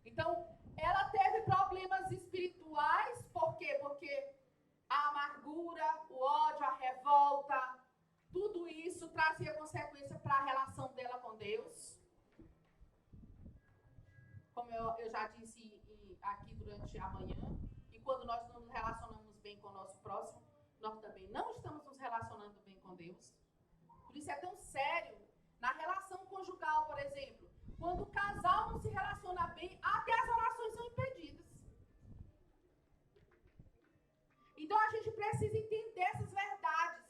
[SPEAKER 4] Então, ela teve problemas espirituais, por quê? Porque a amargura, o ódio, a revolta, tudo isso trazia consequência para a relação dela com Deus. Como eu já disse aqui durante a manhã, e quando nós não nos relacionamos bem com o nosso próximo, nós também não estamos nos relacionando bem com Deus. Por isso é tão sério. Na relação conjugal, por exemplo, quando o casal não se relaciona bem, até as orações são impedidas. Então a gente precisa entender essas verdades.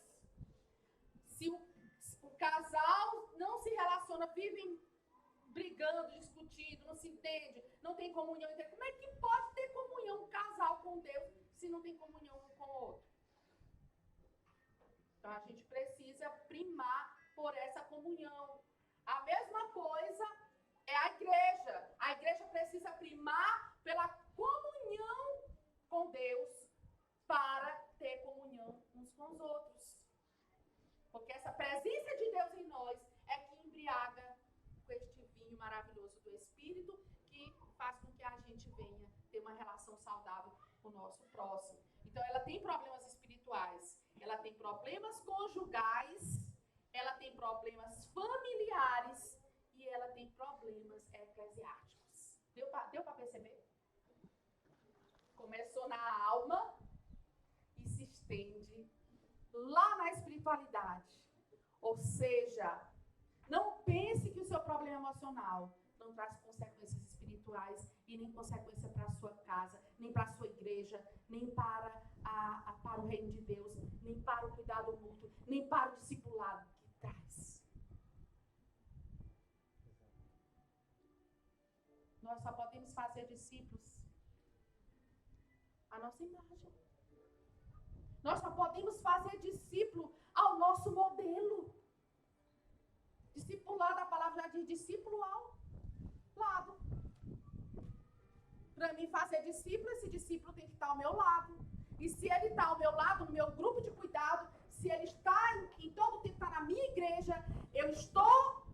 [SPEAKER 4] Se o casal não se relaciona, vivem brigando, discutindo, não se entende, não tem comunhão, como é que pode ter comunhão um casal com Deus se não tem comunhão um com o outro? Então a gente precisa primar por essa comunhão. A mesma coisa é a igreja. A igreja precisa primar pela comunhão com Deus para ter comunhão uns com os outros. Porque essa presença de Deus em nós é que embriaga com este vinho maravilhoso do Espírito, que faz com que a gente venha ter uma relação saudável com o nosso próximo. Então, ela tem problemas espirituais, ela tem problemas conjugais, ela tem problemas familiares e ela tem problemas eclesiásticos. Deu para perceber? Começou na alma e se estende lá na espiritualidade. Ou seja, não pense que o seu problema emocional não traz consequências espirituais e nem consequência para a sua casa, nem para a sua igreja, nem para o reino de Deus, nem para o cuidado mútuo, nem para o discipulado que traz. Nós só podemos fazer discípulos à nossa imagem. Nós só podemos fazer discípulo ao nosso modelo. Discipulado, a palavra já diz discípulo ao lado. Para mim fazer discípulo, esse discípulo tem que estar ao meu lado. E se ele está ao meu lado, no meu grupo de cuidado, se ele está em todo o tempo, está na minha igreja, eu estou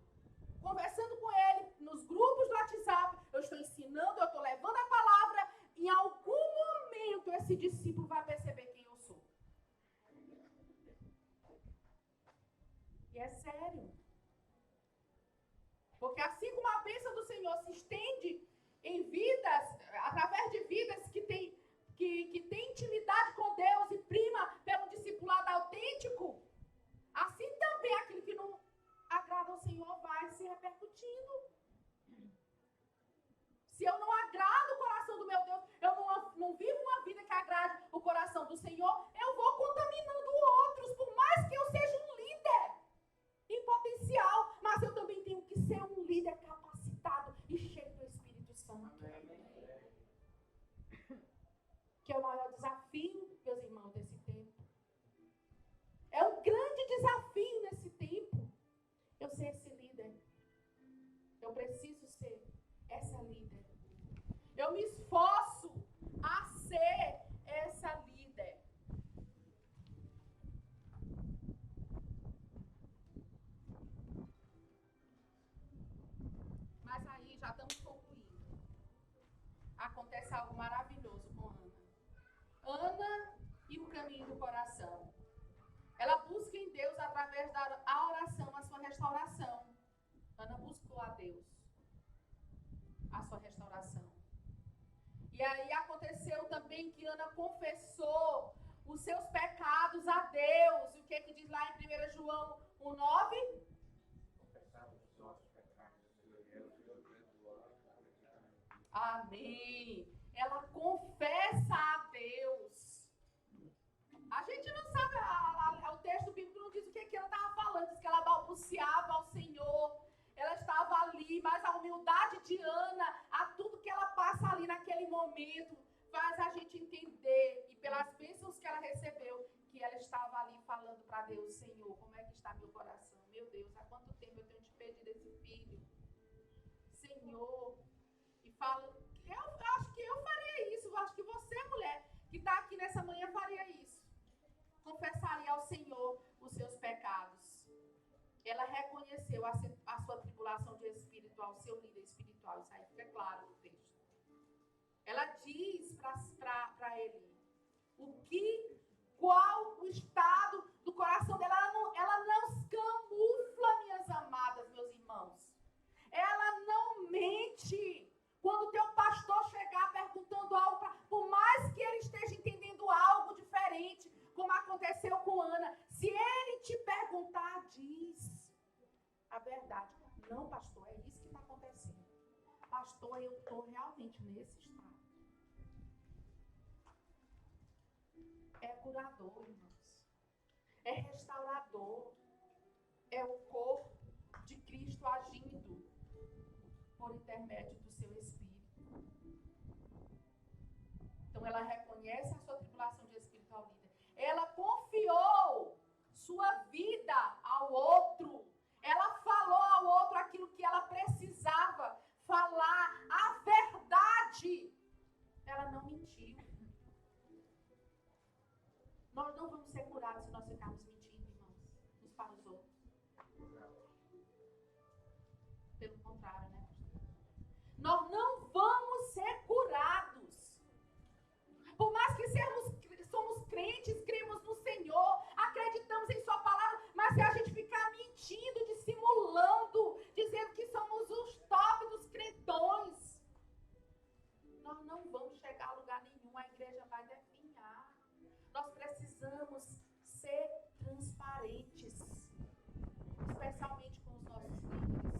[SPEAKER 4] conversando com ele nos grupos do WhatsApp, eu estou ensinando, eu estou levando a palavra, em algum momento esse discípulo vai perceber quem eu sou. E é sério. Porque assim como a bênção do Senhor se estende em vidas, através de vidas que têm intimidade com Deus e prima pelo discipulado autêntico, assim também aquilo que não agrada ao Senhor vai se repercutindo. Se eu não agrado o coração do meu Deus, eu não vivo uma vida que agrade o coração do Senhor, eu vou contaminando outros, por mais que eu seja um líder em potencial, mas eu também tenho que ser um líder capacitado e cheio do Espírito Santo. Que é o maior desafio, meus irmãos, desse tempo. É um grande desafio nesse tempo. Eu ser esse líder. Eu preciso ser essa líder. Eu me esforço a ser essa líder. Mas aí já estamos concluindo. Acontece algo maravilhoso com Ana. Ana e o caminho do coração. Ela busca em Deus através da oração a sua restauração. Ana buscou a Deus a sua restauração. E aí aconteceu também que Ana confessou os seus pecados a Deus. E o que diz lá em 1 João 1,9? Amém. Ela confessa a Deus. A gente não sabe, o texto bíblico não diz o que ela estava falando, diz que ela balbuciava ao Senhor, ela estava ali, mas a humildade de Ana, a tudo que ela passa ali naquele momento, faz a gente entender, e pelas bênçãos que ela recebeu, que ela estava ali falando para Deus: Senhor, como é que está meu coração? Meu Deus, há quanto tempo eu tenho te pedido esse filho? Senhor, e fala, eu acho que eu faria isso, eu acho que você, mulher, que está aqui nessa manhã, faria isso. Confessaria ao Senhor os seus pecados. Ela reconheceu a sua tribulação de espírito ao seu líder espiritual. Isso aí fica claro no texto. Ela diz para ele qual o estado do coração dela. Ela não camufla, minhas amadas, meus irmãos. Ela não mente. Quando o teu pastor chegar perguntando algo, por mais que ele esteja entendendo algo diferente, como aconteceu com Ana, se ele te perguntar, diz a verdade. Não, pastor, é isso que está acontecendo. Pastor, eu estou realmente nesse estado. É curador, irmãos. É restaurador. É o corpo de Cristo agindo por intermédio do seu Espírito. Então, ela reconhece a sua tribulação de espírito ao líder. Ela confiou sua vida ao outro. Ela falou ao outro aquilo que ela precisava falar, a verdade. Ela não mentiu. Nós não vamos ser curados se nós ficarmos mentindo, irmãos, uns para os se a gente ficar mentindo, dissimulando, dizendo que somos os top dos crentões, nós não vamos chegar a lugar nenhum, a igreja vai definhar. Nós precisamos ser transparentes, especialmente com os nossos líderes.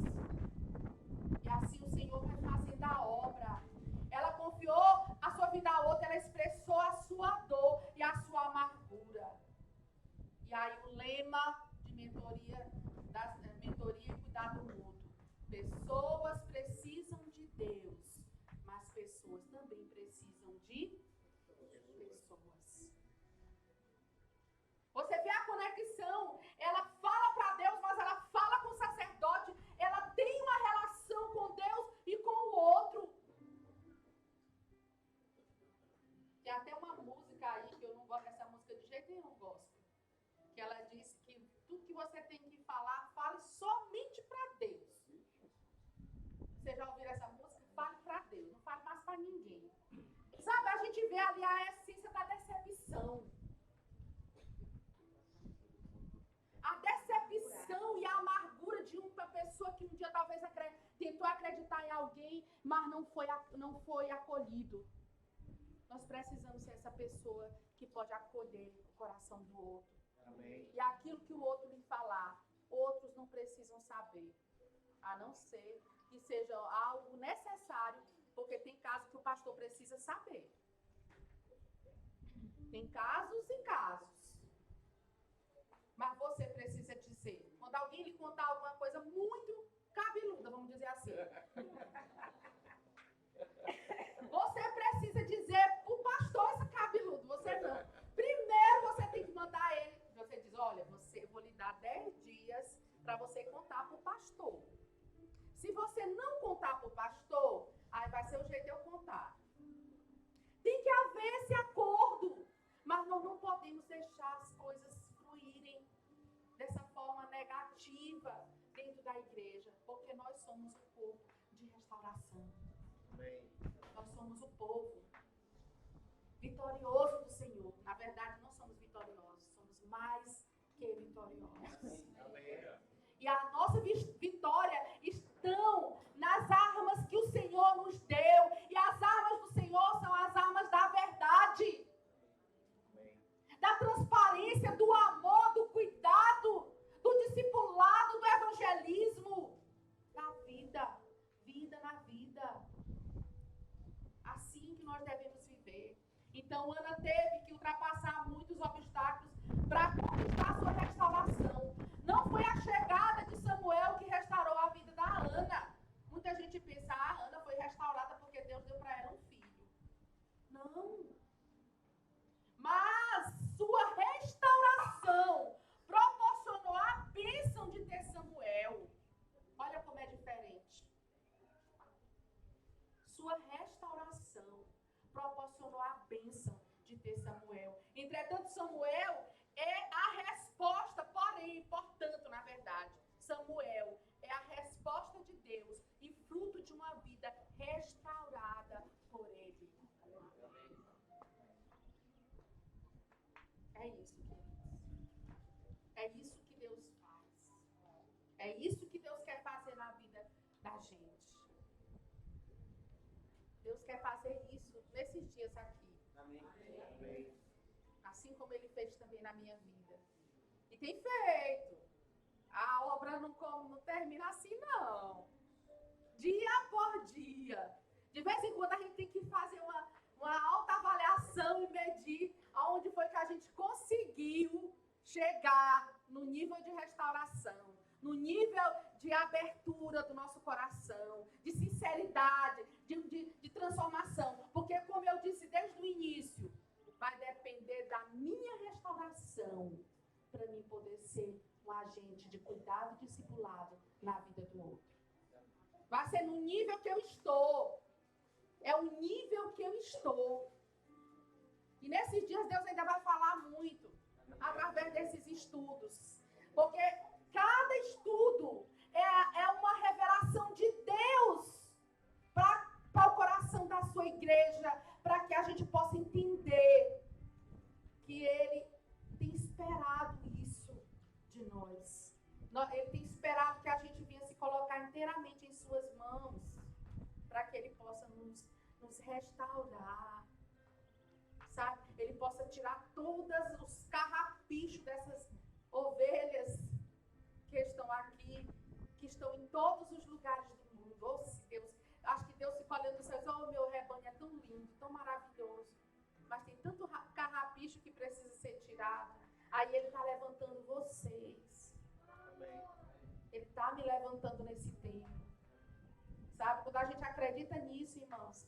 [SPEAKER 4] E assim o Senhor vai fazendo a obra. Ela confiou a sua vida a outra, ela expressou a sua dor e a sua amargura. E aí o lema de mentoria e cuidado mútuo. Pessoas precisam de Deus, mas pessoas também precisam de pessoas. Você vê a conexão, ela fala para Deus, mas ela fala com o sacerdote, ela tem uma relação com Deus e com o outro. Tem até uma música aí, que eu não gosto dessa música de jeito nenhum, gosto. Que ela diz que tudo que você tem que falar, fale somente para Deus. Você já ouviu essa música? Fale para Deus, não fale mais para ninguém. Sabe, a gente vê ali a essência da decepção. A decepção e a amargura de uma pessoa que um dia talvez tentou acreditar em alguém, mas não foi acolhido. Nós precisamos ser essa pessoa que pode acolher o coração do outro. Amém. E aquilo que o outro lhe falar, outros não precisam saber. A não ser que seja algo necessário, porque tem casos que o pastor precisa saber. Tem casos e casos. Mas você precisa dizer. Quando alguém lhe contar alguma coisa muito cabeluda, vamos dizer assim. Você precisa dizer pro pastor esse cabeludo, você não. Primeiro você tem que mandar ele. Você diz, olha, eu vou lhe dar 10 dias para você contar pro pastor. Se você não contar pro pastor, aí vai ser o jeito de eu contar. Tem que haver esse acordo. Mas nós não podemos deixar as coisas fluírem dessa forma negativa dentro da igreja, porque nós somos o povo de restauração. Amém. Nós somos o povo vitorioso do Senhor. Na verdade, não somos vitoriosos, somos mais que vitoriosos. Amém. E a nossa vitória estão nas armas que o Senhor nos deu. E as armas do Senhor são as armas da verdade. Amém. Da transparência, do amor, do cuidado, do discipulado, do evangelismo. Da vida. Vida na vida. Assim que nós devemos viver. Então, Ana teve que ultrapassar muitos obstáculos para conquistar sua restauração. Não foi a chegada de Samuel que restaurou a vida da Ana. Muita gente pensa, a Ana foi restaurada porque Deus deu para ela um filho. Não. Mas sua restauração proporcionou a bênção de ter Samuel. Olha como é diferente. Sua restauração proporcionou a bênção de ter Samuel. Entretanto, Samuel é a resposta, portanto, na verdade, Samuel é a resposta de Deus e fruto de uma vida restaurada por ele. É isso, queridos. É isso que Deus faz. É isso que Deus quer fazer na vida da gente. Deus quer fazer isso nesses dias aqui. Amém. Assim como Ele fez também na minha vida. E tem feito. A obra não termina assim, não. Dia por dia. De vez em quando a gente tem que fazer uma autoavaliação e medir aonde foi que a gente conseguiu chegar no nível de restauração, no nível de abertura do nosso coração, de sinceridade, de transformação. Porque, como eu disse desde o início, vai depender da minha restauração para mim poder ser um agente de cuidado e discipulado na vida do outro. Vai ser no nível que eu estou. É o nível que eu estou. E nesses dias Deus ainda vai falar muito através desses estudos. Porque cada estudo é uma revelação de Deus para o coração da sua igreja, para que a gente possa entender que Ele tem esperado isso de nós. Ele tem esperado que a gente venha se colocar inteiramente em suas mãos, para que ele possa nos restaurar, sabe? Ele possa tirar todos os carrapichos dessas ovelhas que estão aqui, que estão em todos os lugares do mundo. Oh, Deus, acho que Deus fica olhando e diz, oh, meu rebanho é tão lindo, tão maravilhoso, mas tem tanto carrapicho que precisa ser tirado. Aí ele está levantando vocês. Ele está me levantando nesse tempo. Sabe? Quando a gente acredita nisso, irmãos,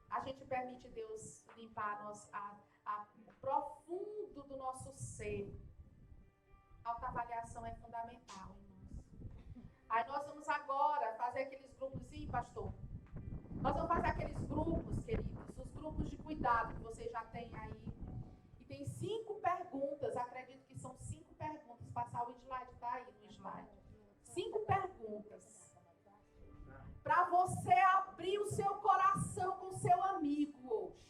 [SPEAKER 4] a gente permite Deus limpar o profundo do nosso ser. A autoavaliação é fundamental, irmãos. Aí nós vamos agora fazer aqueles grupos, sim, pastor? Nós vamos fazer aqueles grupos, queridos, os grupos de cuidado que vocês já têm aí. E tem 5 perguntas, acredito que são 5 perguntas. Passar o slide, tá aí no slide. 5 perguntas. Para você abrir o seu coração com o seu amigo hoje.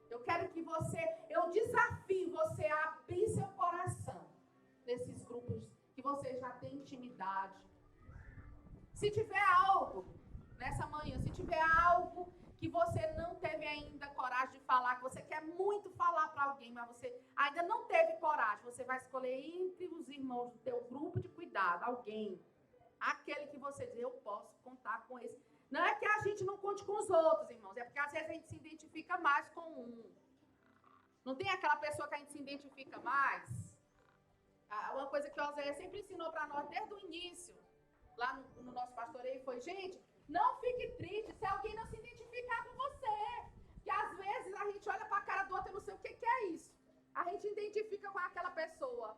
[SPEAKER 4] Eu quero que eu desafio você a abrir seu coração nesses grupos que você já tem intimidade. Se tiver algo, nessa manhã, se tiver algo que você não teve ainda coragem de falar, que você quer muito falar para alguém, mas você ainda não teve coragem, você vai escolher entre os irmãos do teu grupo de cuidado, alguém. Aquele que você diz, eu posso contar com esse. Não é que a gente não conte com os outros, irmãos. É porque às vezes a gente se identifica mais com um. Não tem aquela pessoa que a gente se identifica mais? Uma coisa que o Oséias sempre ensinou para nós desde o início, lá no nosso pastoreio, foi, gente, não fique triste se alguém não se identificar com você. Porque às vezes a gente olha para a cara do outro e não sei o que é isso. A gente identifica com aquela pessoa.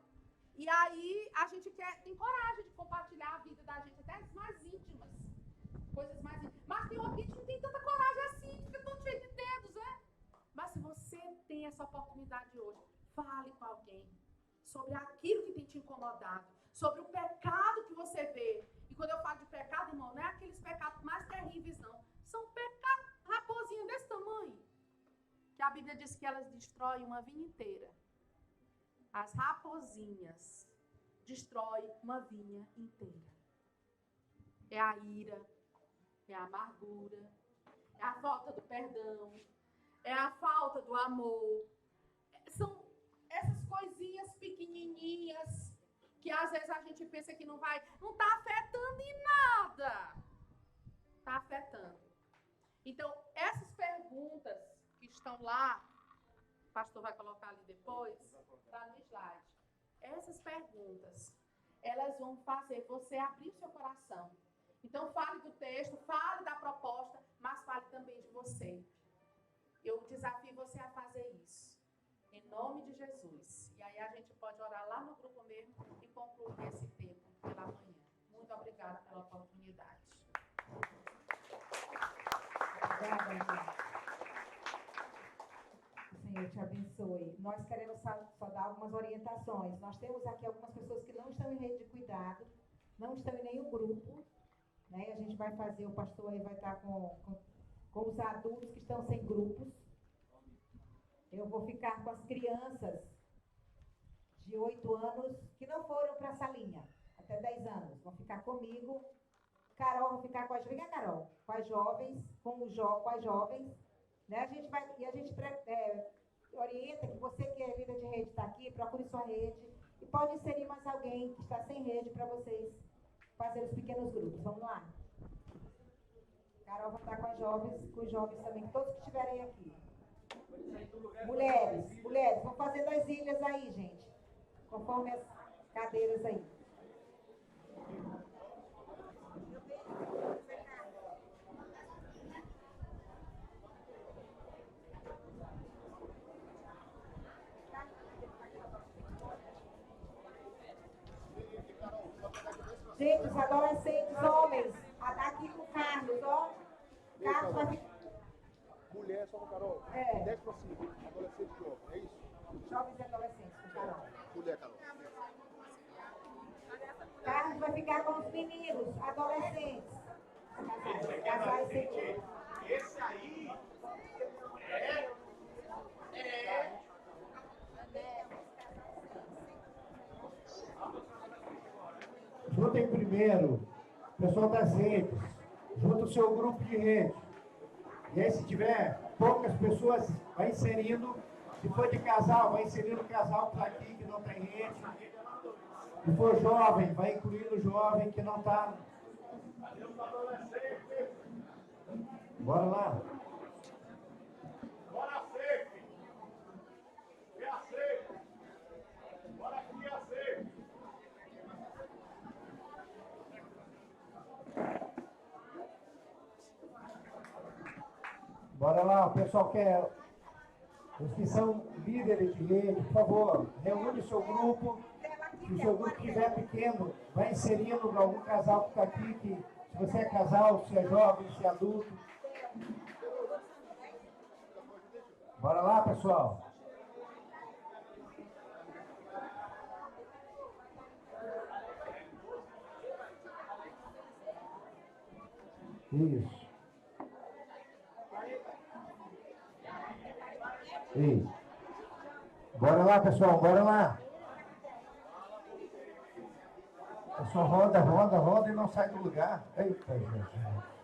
[SPEAKER 4] E aí a gente tem coragem de compartilhar a vida da gente, até as mais íntimas. Coisas mais íntimas. Mas tem outro que a gente não tem tanta coragem assim, fica todo cheio de dedos, né? Mas se você tem essa oportunidade hoje, fale com alguém sobre aquilo que tem te incomodado, sobre o pecado que você vê. E quando eu falo de pecado, irmão, não é aqueles pecados mais terríveis, não. São pecados, raposinhas desse tamanho, que a Bíblia diz que elas destroem uma vinha inteira. As raposinhas destroem uma vinha inteira. É a ira, é a amargura, é a falta do perdão, é a falta do amor. São essas coisinhas pequenininhas que às vezes a gente pensa que não está afetando em nada. Está afetando. Então, essas perguntas que estão lá, o pastor vai colocar ali depois, está no slide. Essas perguntas, elas vão fazer você abrir o seu coração. Então, fale do texto, fale da proposta, mas fale também de você. Eu desafio você a fazer isso. Em nome de Jesus. E aí a gente pode orar lá no grupo mesmo e concluir esse tempo pela manhã. Muito obrigada pela oportunidade.
[SPEAKER 3] Obrigada, irmã. Senhor te abençoe. Nós queremos só dar algumas orientações. Nós temos aqui algumas pessoas que não estão em rede de cuidado, não estão em nenhum grupo, né? A gente vai fazer, o pastor aí vai estar com os adultos que estão sem grupos. Eu vou ficar com as crianças de 8 anos que não foram para a salinha, até 10 anos. Vão ficar comigo. Carol vai ficar com as jovens. Vem cá, Carol. Com as jovens, com as jovens. Né? A gente orienta que você que é líder de rede está aqui, procure sua rede. E pode inserir mais alguém que está sem rede para vocês fazerem os pequenos grupos. Vamos lá? Carol vai estar com os jovens também, todos que estiverem aqui. Mulheres, vamos fazer 2 ilhas aí, gente. Conforme as cadeiras aí. Gente, os adolescentes, homens, aqui com o Carlos, ó. Carlos vai ficar.
[SPEAKER 5] Mulher só com Carol.
[SPEAKER 3] É.
[SPEAKER 5] 10 para cima. Adolescente e jovem. É isso?
[SPEAKER 3] Jovens e adolescentes com Carol.
[SPEAKER 5] Mulher, Carol.
[SPEAKER 3] Carlos vai ficar com os meninos, adolescentes. Casais sem.
[SPEAKER 6] Esse aí
[SPEAKER 1] primeiro. Pessoal das redes, junta o seu grupo de rede. E aí, se tiver poucas pessoas, vai inserindo. Se for de casal, vai inserindo o casal que está aqui, que não tem rede. Se for jovem, vai incluindo o jovem que não está. Bora lá.
[SPEAKER 5] Bora safe! É a safe! Bora aqui a safe!
[SPEAKER 1] Bora lá, o pessoal quer. Os que são líderes de rede, por favor, reúne o seu grupo. Se o seu grupo estiver pequeno, vai inserindo algum casal que está aqui, que se você é casal, se é jovem, se é adulto. Bora lá, pessoal. Isso. Isso. Bora lá, pessoal, bora lá. Pessoal, roda, roda, roda e não sai do lugar. Eita, gente.